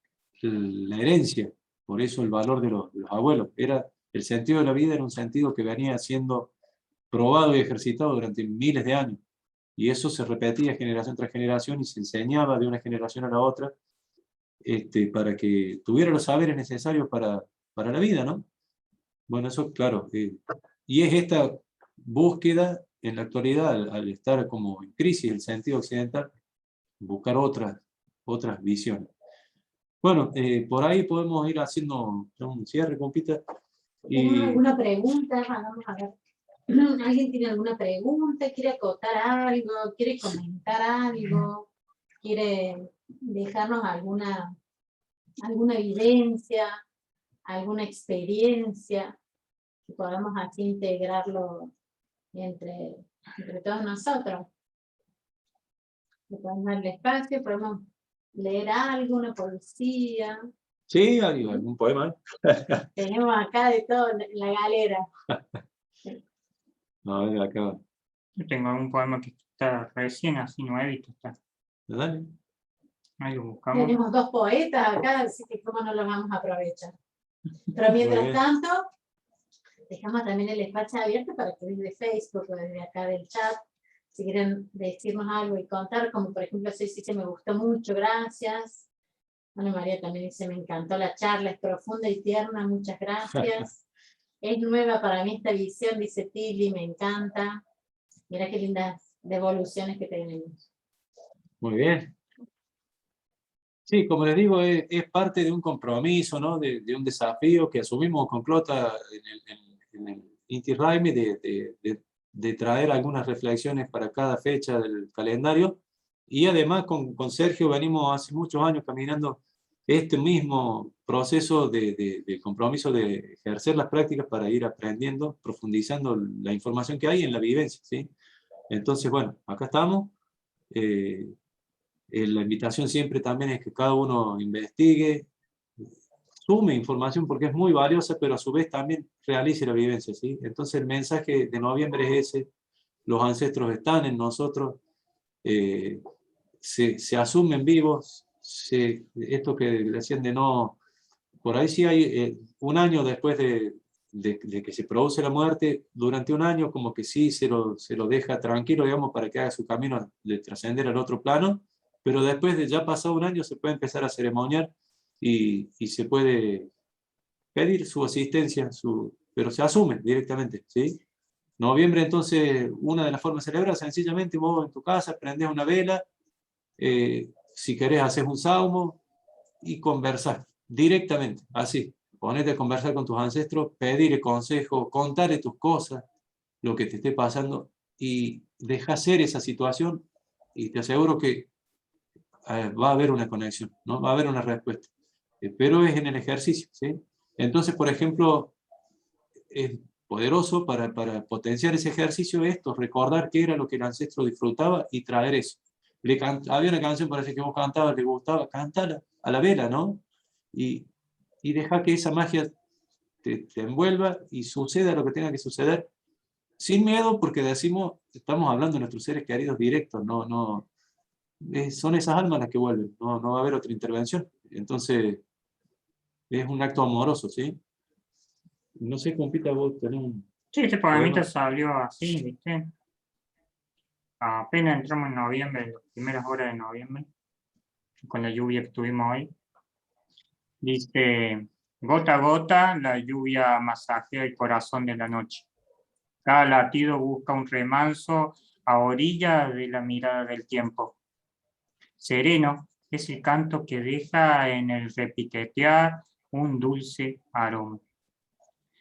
la herencia. Por eso el valor de los abuelos. El sentido de la vida era un sentido que venía siendo probado y ejercitado durante miles de años. Y eso se repetía generación tras generación y se enseñaba de una generación a la otra para que tuviera los saberes necesarios para la vida, ¿no? Bueno, eso claro. Y es esta búsqueda en la actualidad, al estar como en crisis el sentido occidental, buscar otras visiones. Bueno, por ahí podemos ir haciendo un cierre, compita. ¿Tenemos alguna pregunta? Vamos a ver. ¿Alguien tiene alguna pregunta? ¿Quiere acotar algo? ¿Quiere comentar algo? ¿Quiere dejarnos alguna evidencia? ¿Alguna experiencia? Que podamos así integrarlo entre todos nosotros. Le podemos darle espacio, podemos leer algo, una poesía. Sí, algún poema. Tenemos acá de todo en la galera. A ver, acá. Yo tengo un poema que está recién así nuevito. Dale. Ahí lo buscamos. Tenemos dos poetas acá, así que cómo no los vamos a aprovechar. Pero mientras tanto, dejamos también el espacio abierto para que desde Facebook o desde acá del chat, si quieren decirnos algo y contar, como por ejemplo Ceci dice, me gustó mucho, gracias. Ana María también dice, me encantó la charla, es profunda y tierna, muchas gracias. Es nueva para mí esta visión, dice Tilly, me encanta. Mira qué lindas devoluciones que tenemos. Muy bien. Sí, como les digo, es parte de un compromiso, ¿no? De un desafío que asumimos con Clota en el Inti Raymi de traer algunas reflexiones para cada fecha del calendario. Y además con Sergio venimos hace muchos años caminando este mismo proceso de compromiso de ejercer las prácticas para ir aprendiendo, profundizando la información que hay en la vivencia, ¿sí? Entonces, bueno, acá estamos. La invitación siempre también es que cada uno investigue, sume información porque es muy valiosa, pero a su vez también realice la vivencia, ¿sí? Entonces el mensaje de noviembre es ese, los ancestros están en nosotros, se asumen vivos, esto que decían de no, por ahí sí hay un año después de que se produce la muerte, durante un año como que sí se lo deja tranquilo, digamos, para que haga su camino de trascender al otro plano, pero después de ya pasado un año se puede empezar a ceremoniar y se puede pedir su asistencia, pero se asume directamente, ¿sí? Noviembre, entonces, una de las formas de celebrar, sencillamente vos en tu casa prendés una vela, si querés haces un salmo y conversar directamente, así. Ponete a conversar con tus ancestros, pedirle consejo, contarle tus cosas, lo que te esté pasando, y deja ser esa situación, y te aseguro que va a haber una conexión, ¿no? Va a haber una respuesta. Pero es en el ejercicio, ¿sí? Entonces, por ejemplo, es poderoso para potenciar ese ejercicio esto, recordar qué era lo que el ancestro disfrutaba y traer eso. Había una canción, parece que vos cantabas, le gustaba, cántala a la vela, ¿no? Y deja que esa magia te envuelva y suceda lo que tenga que suceder, sin miedo, porque estamos hablando de nuestros seres queridos directos, son esas almas las que vuelven, no va a haber otra intervención. Entonces, es un acto amoroso, ¿sí? No sé, compita, vos tenés un Sí, este poemita poema. salió así, ¿viste? Apenas entramos en noviembre, en las primeras horas de noviembre, con la lluvia que tuvimos hoy. Dice, gota a gota, la lluvia masajea el corazón de la noche. Cada latido busca un remanso a orilla de la mirada del tiempo. Sereno es el canto que deja en el repiquetear un dulce aroma.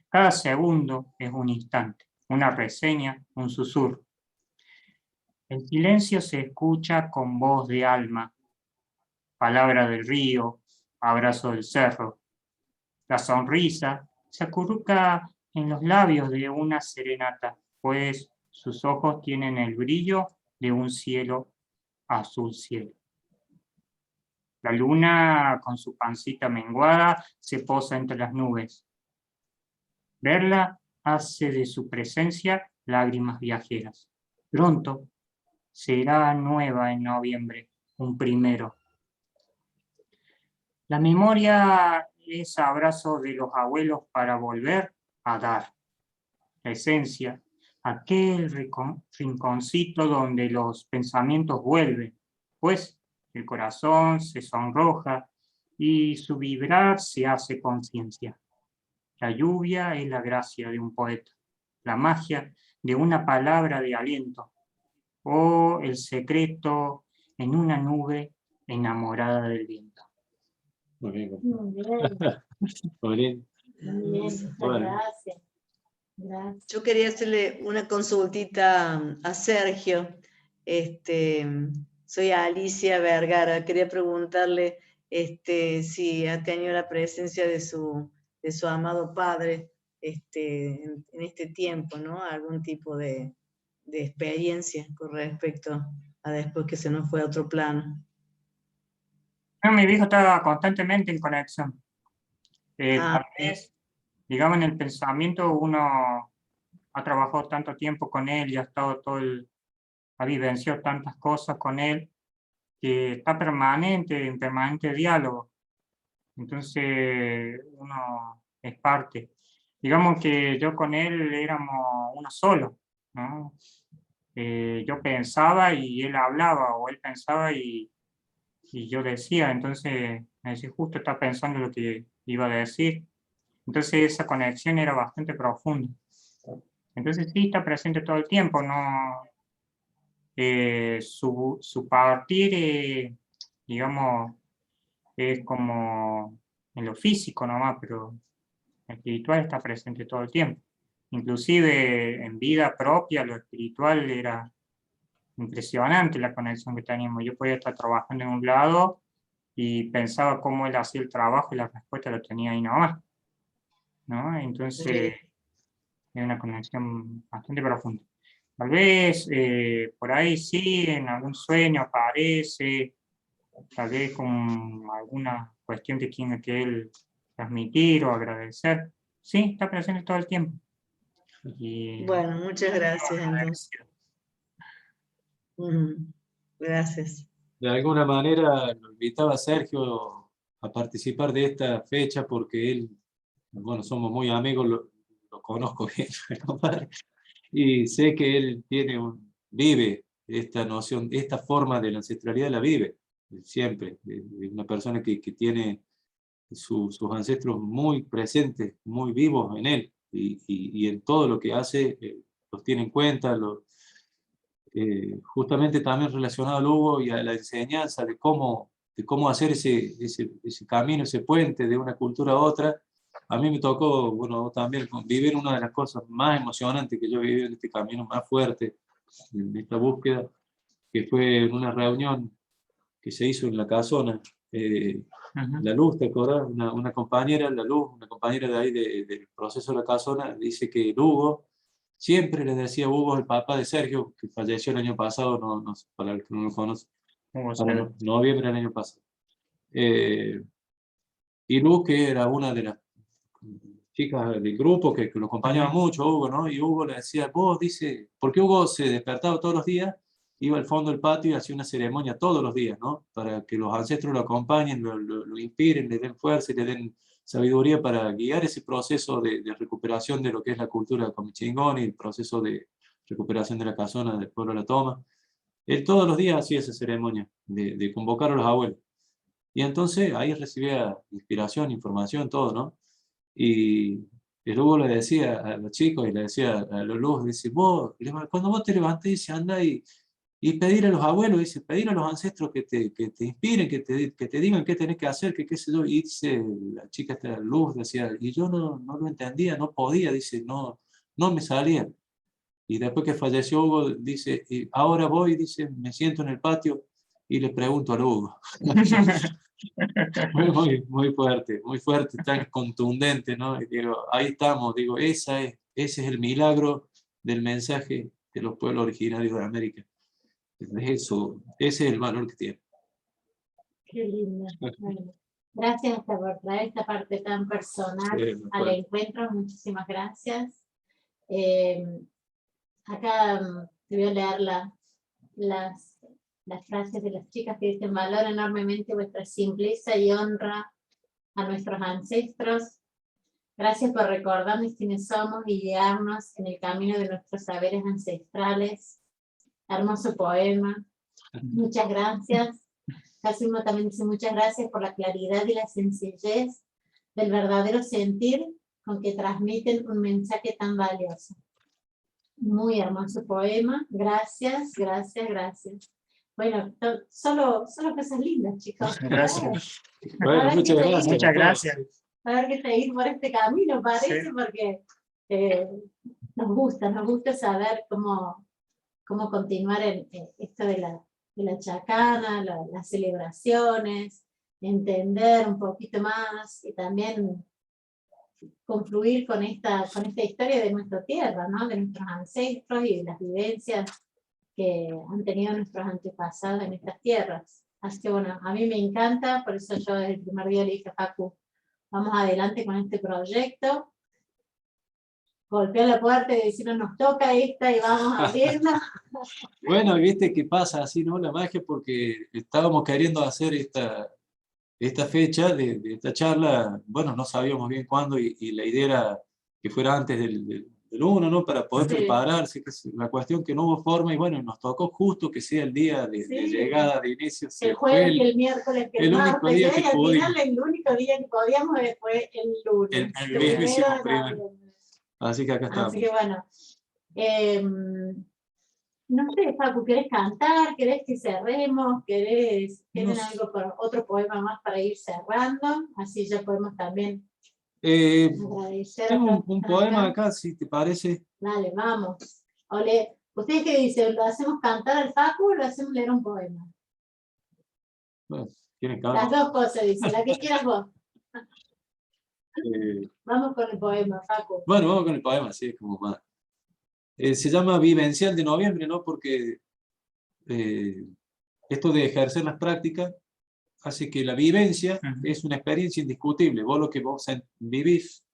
Cada segundo es un instante, una reseña, un susurro. El silencio se escucha con voz de alma, palabra del río, abrazo del cerro. La sonrisa se acurruca en los labios de una serenata, pues sus ojos tienen el brillo de un cielo azul cielo. La luna, con su pancita menguada, se posa entre las nubes. Verla hace de su presencia lágrimas viajeras. Pronto será nueva en noviembre, un primero. La memoria es abrazo de los abuelos para volver a dar. La esencia, aquel rinconcito donde los pensamientos vuelven, pues el corazón se sonroja y su vibrar se hace conciencia. La lluvia es la gracia de un poeta, la magia de una palabra de aliento, o el secreto en una nube enamorada del viento. Muy bien. Muy bien, Muy bien. muy bien, muchas Bueno. gracias. Gracias. Yo quería hacerle una consultita a Sergio. Soy Alicia Vergara. Quería preguntarle si ha tenido la presencia de su amado padre en este tiempo, ¿no? Algún tipo de experiencia con respecto a después que se nos fue a otro plano. No, mi viejo estaba constantemente en conexión. Ah, Tal vez, digamos, en el pensamiento uno ha trabajado tanto tiempo con él y ha estado ha vivenciado tantas cosas con él, que está en permanente diálogo. Entonces, uno es parte. Digamos que yo con él éramos uno solo, ¿no? Yo pensaba y él hablaba, o él pensaba y yo decía, entonces me decía, justo está pensando lo que iba a decir. Entonces esa conexión era bastante profunda. Entonces sí está presente todo el tiempo, ¿no? Su partir, digamos, es como en lo físico nomás, pero el espiritual está presente todo el tiempo. Inclusive en vida propia, lo espiritual era impresionante la conexión que teníamos. Yo podía estar trabajando en un lado y pensaba cómo él hacía el trabajo y la respuesta lo tenía ahí nomás, ¿no? Entonces, es una conexión bastante profunda. Tal vez por ahí sí, en algún sueño aparece, tal vez con alguna cuestión que tiene que él transmitir o agradecer. Sí, está presente todo el tiempo. Y bueno, muchas gracias entonces. Gracias. De alguna manera lo invitaba a Sergio a participar de esta fecha porque él, bueno, somos muy amigos, lo conozco bien, compadre, y sé que él vive esta noción, esta forma de la ancestralidad la vive siempre, de una persona que tiene sus ancestros muy presentes, muy vivos en él, y en todo lo que hace los tiene en cuenta, justamente también relacionado al Hugo y a la enseñanza de cómo hacer ese camino, ese puente de una cultura a otra. A mí me tocó, bueno, también vivir una de las cosas más emocionantes que yo he vivido en este camino, más fuerte, en esta búsqueda, que fue en una reunión que se hizo en la casona. La Luz, ¿te acordás? Una compañera, la Luz, una compañera de ahí del proceso de la casona, dice que el Hugo, siempre le decía Hugo, el papá de Sergio, que falleció el año pasado, para el que no lo conoce, para noviembre del año pasado. Y Luz, que era una de las chicas del grupo que lo acompañaba mucho, Hugo, ¿no? Y Hugo le decía, vos, dice, porque Hugo se despertaba todos los días, iba al fondo del patio y hacía una ceremonia todos los días, ¿no? Para que los ancestros lo acompañen, lo inspiren, le den fuerza y le den sabiduría para guiar ese proceso de recuperación de lo que es la cultura Comichingón y el proceso de recuperación de la casona del pueblo de La Toma. Él todos los días hacía esa ceremonia de convocar a los abuelos. Y entonces ahí recibía inspiración, información, todo, ¿no? Y luego le decía a los chicos y le decía a los Luz, dice, cuando vos te levantes, dice, anda y pedir a los abuelos, dice, pedir a los ancestros que te inspiren, que te digan qué tenés que hacer, que qué sé yo. Y dice, la chica esta Luz decía, y yo no lo entendía, no podía, dice, no me salía. Y después que falleció Hugo, dice, y ahora voy, dice, me siento en el patio y le pregunto a Hugo. Muy fuerte, tan contundente, ¿no? Y digo, ahí estamos, digo, ese es el milagro del mensaje de los pueblos originarios de América. Eso, ese es el valor que tiene. Qué lindo. Bueno, gracias por traer esta parte tan personal al Bueno. encuentro, muchísimas gracias. Acá te voy a leer las frases de las chicas que dicen: valoro enormemente vuestra simpleza y honra a nuestros ancestros. Gracias por recordarnos quiénes somos y guiarnos en el camino de nuestros saberes ancestrales. Hermoso poema. Muchas gracias. Casimo también dice: muchas gracias por la claridad y la sencillez del verdadero sentir con que transmiten un mensaje tan valioso. Muy hermoso poema. Gracias, gracias, gracias. Bueno, solo cosas lindas, chicos. Gracias. Bueno, muchas gracias. Muchas gracias. A ver que seguir por este camino, parece, sí. Porque nos gusta saber cómo continuar en esto de la chacana, las celebraciones, entender un poquito más y también confluir con esta historia de nuestra tierra, ¿no? De nuestros ancestros y de las vivencias que han tenido nuestros antepasados en estas tierras. Así que bueno, a mí me encanta, por eso yo desde el primer día le dije a Facu, vamos adelante con este proyecto. Golpeó la puerta y decirnos, nos toca esta y vamos a abrirla. Bueno, viste que pasa así, ¿no? La magia, porque estábamos queriendo hacer esta fecha de esta charla, bueno, no sabíamos bien cuándo, y la idea era que fuera antes del 1, ¿no? Para poder prepararse, la cuestión que no hubo forma, y bueno, nos tocó justo que sea el día de llegada, de inicio. El jueves, que el miércoles, que el martes, único día que al final el único día que podíamos fue el lunes. El mismísimo primero. Así que acá estamos. Así que bueno, no sé, Facu, ¿querés cantar? ¿Querés que cerremos? ¿Tienen algo otro poema más para ir cerrando? Así ya podemos también agradecer. Tengo un poema acá, si te parece. Dale, vamos. ¿Ustedes qué dicen? ¿Lo hacemos cantar al Facu o lo hacemos leer un poema? Bueno, las dos cosas, dice, la que quieras vos. Vamos con el poema, Facu. Bueno, vamos con el poema, sí, como más. Se llama Vivencial de Noviembre, ¿no? Porque esto de ejercer las prácticas hace que la vivencia es una experiencia indiscutible. Vos lo que vos vivís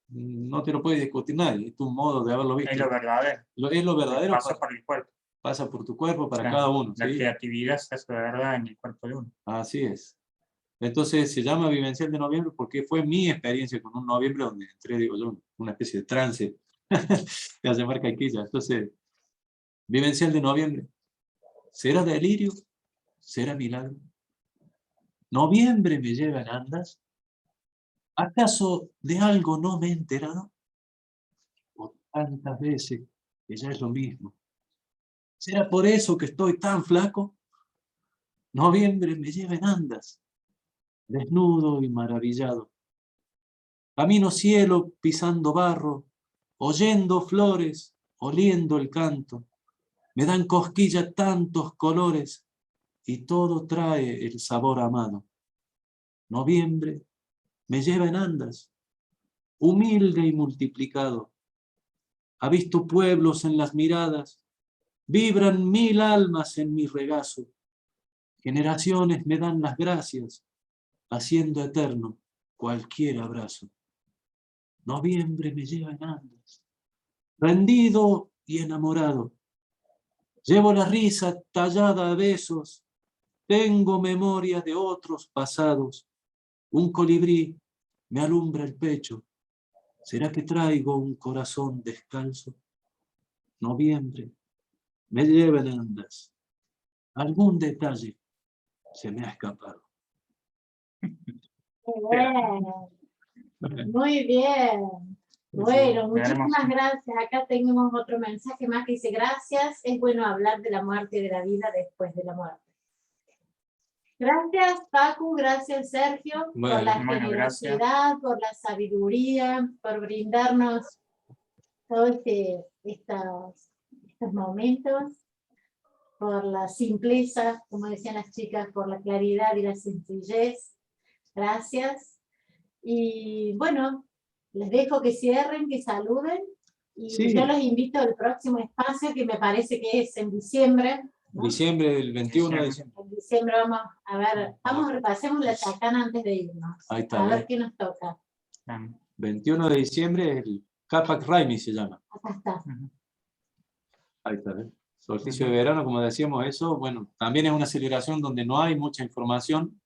no te lo puede discutir nadie, es tu modo de haberlo visto. Es lo verdadero. Es lo verdadero. Pasa por el cuerpo. pasa por tu cuerpo para Claro, cada uno. La ¿sí? creatividad se hace verdad en el cuerpo de uno. Así es. Entonces se llama Vivencial de Noviembre porque fue mi experiencia con un noviembre donde entré, digo yo, una especie de trance de llamar Caiquilla. Entonces, Vivencial de Noviembre. ¿Será delirio? ¿Será milagro? ¿Noviembre me lleva en andas? ¿Acaso de algo no me he enterado? ¿O tantas veces que ya es lo mismo? ¿Será por eso que estoy tan flaco? Noviembre me lleva en andas, desnudo y maravillado. Camino cielo pisando barro, oyendo flores, oliendo el canto. Me dan cosquilla tantos colores y todo trae el sabor amado. Noviembre me lleva en andas, humilde y multiplicado. Ha visto pueblos en las miradas, vibran 1000 almas en mi regazo. Generaciones me dan las gracias, haciendo eterno cualquier abrazo. Noviembre me lleva en andas, rendido y enamorado. Llevo la risa tallada a besos, tengo memoria de otros pasados. Un colibrí me alumbra el pecho. ¿Será que traigo un corazón descalzo? Noviembre me lleva en andas. Algún detalle se me ha escapado. Muy bien. Bueno, muchísimas Hermoso. gracias. Acá tenemos otro mensaje más que dice, gracias, es bueno hablar de la muerte y de la vida después de la muerte. Gracias, Pacu, gracias, Sergio, por la Bueno, generosidad, gracias. por la sabiduría, por brindarnos todos estos momentos, por la simpleza, como decían las chicas, por la claridad y la sencillez. Gracias. Y bueno, les dejo que cierren, que saluden, y Sí. yo los invito al próximo espacio, que me parece que es en diciembre, ¿no? Diciembre, el 21 de diciembre. En diciembre vamos a ver, repasemos la chacana antes de irnos. Ahí está, A ver qué nos toca. 21 de diciembre, el Capac Raimi se llama. Acá está. Ahí está, ¿eh? Solsticio de verano, como decíamos, eso, bueno, también es una celebración donde no hay mucha información,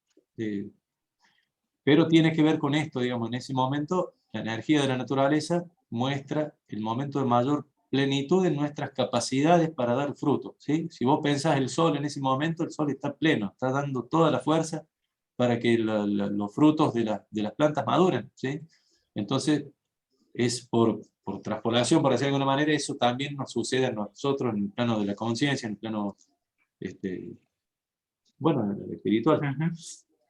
pero tiene que ver con esto, digamos, en ese momento, la energía de la naturaleza muestra el momento de mayor plenitud de nuestras capacidades para dar fruto, ¿sí? Si vos pensás el sol en ese momento, el sol está pleno, está dando toda la fuerza para que los frutos de las plantas maduren, ¿sí? Entonces, es por traspolación, por decirlo de alguna manera, eso también nos sucede a nosotros en el plano de la conciencia, en el plano, bueno, espiritual.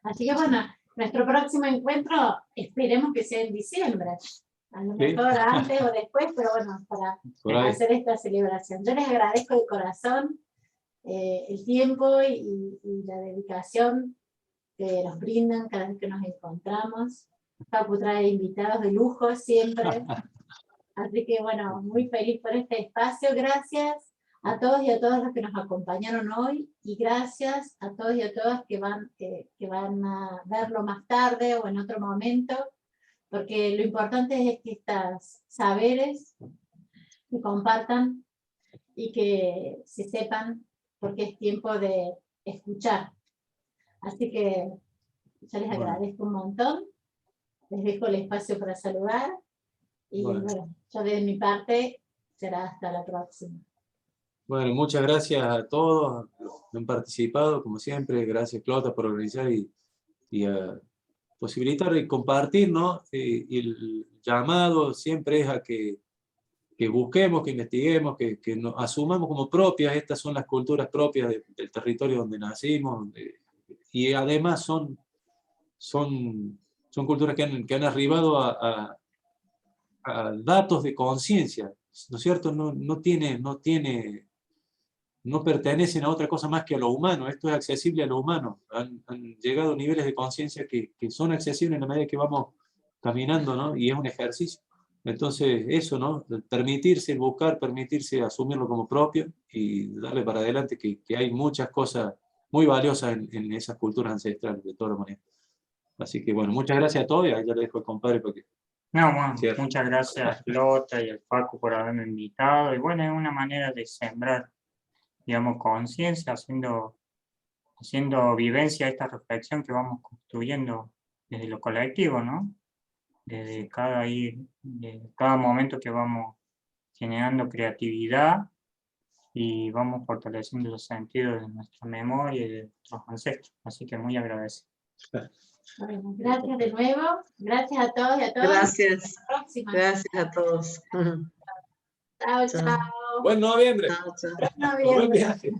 Así que bueno, nuestro próximo encuentro esperemos que sea en diciembre. A lo mejor antes o después, pero bueno, para hacer esta celebración. Yo les agradezco de corazón el tiempo y la dedicación que nos brindan cada vez que nos encontramos. Papu trae invitados de lujo siempre. Así que bueno, muy feliz por este espacio. Gracias a todos y a todas los que nos acompañaron hoy, y gracias a todos y a todas que van a verlo más tarde o en otro momento, porque lo importante es que estos saberes se compartan y que se sepan, porque es tiempo de escuchar. Así que yo les agradezco un montón, les dejo el espacio para saludar, y bueno, yo de mi parte será hasta la próxima. Bueno, muchas gracias a todos los que han participado, como siempre. Gracias, Clota, por organizar y posibilitar y compartir, ¿no? Y el llamado siempre es a que busquemos, que investiguemos, que nos asumamos como propias. Estas son las culturas propias del territorio donde nacimos, y además son culturas que han arribado a datos de conciencia, ¿no es cierto? No pertenecen a otra cosa más que a lo humano. Esto es accesible a lo humano. Han llegado a niveles de conciencia que son accesibles en la medida que vamos caminando, ¿no? Y es un ejercicio. Entonces, eso, ¿no? Permitirse buscar, permitirse asumirlo como propio y darle para adelante, que hay muchas cosas muy valiosas en esas culturas ancestrales de toda la humanidad. Así que, bueno, muchas gracias a todos, y ahí ya le dejo al compadre para que... No, bueno, muchas gracias, Lota y al Paco, por haberme invitado. Y bueno, es una manera de sembrar digamos, conciencia, haciendo vivencia esta reflexión que vamos construyendo desde lo colectivo, ¿no? Desde cada momento que vamos generando creatividad y vamos fortaleciendo los sentidos de nuestra memoria y de nuestros ancestros. Así que muy agradecido. Bueno, gracias de nuevo, gracias a todos y a todas. Gracias. Hasta la próxima. Gracias a todos. Chao, Chao. chao. Buen noviembre. Chao, chao. Buen Buen noviembre. viaje.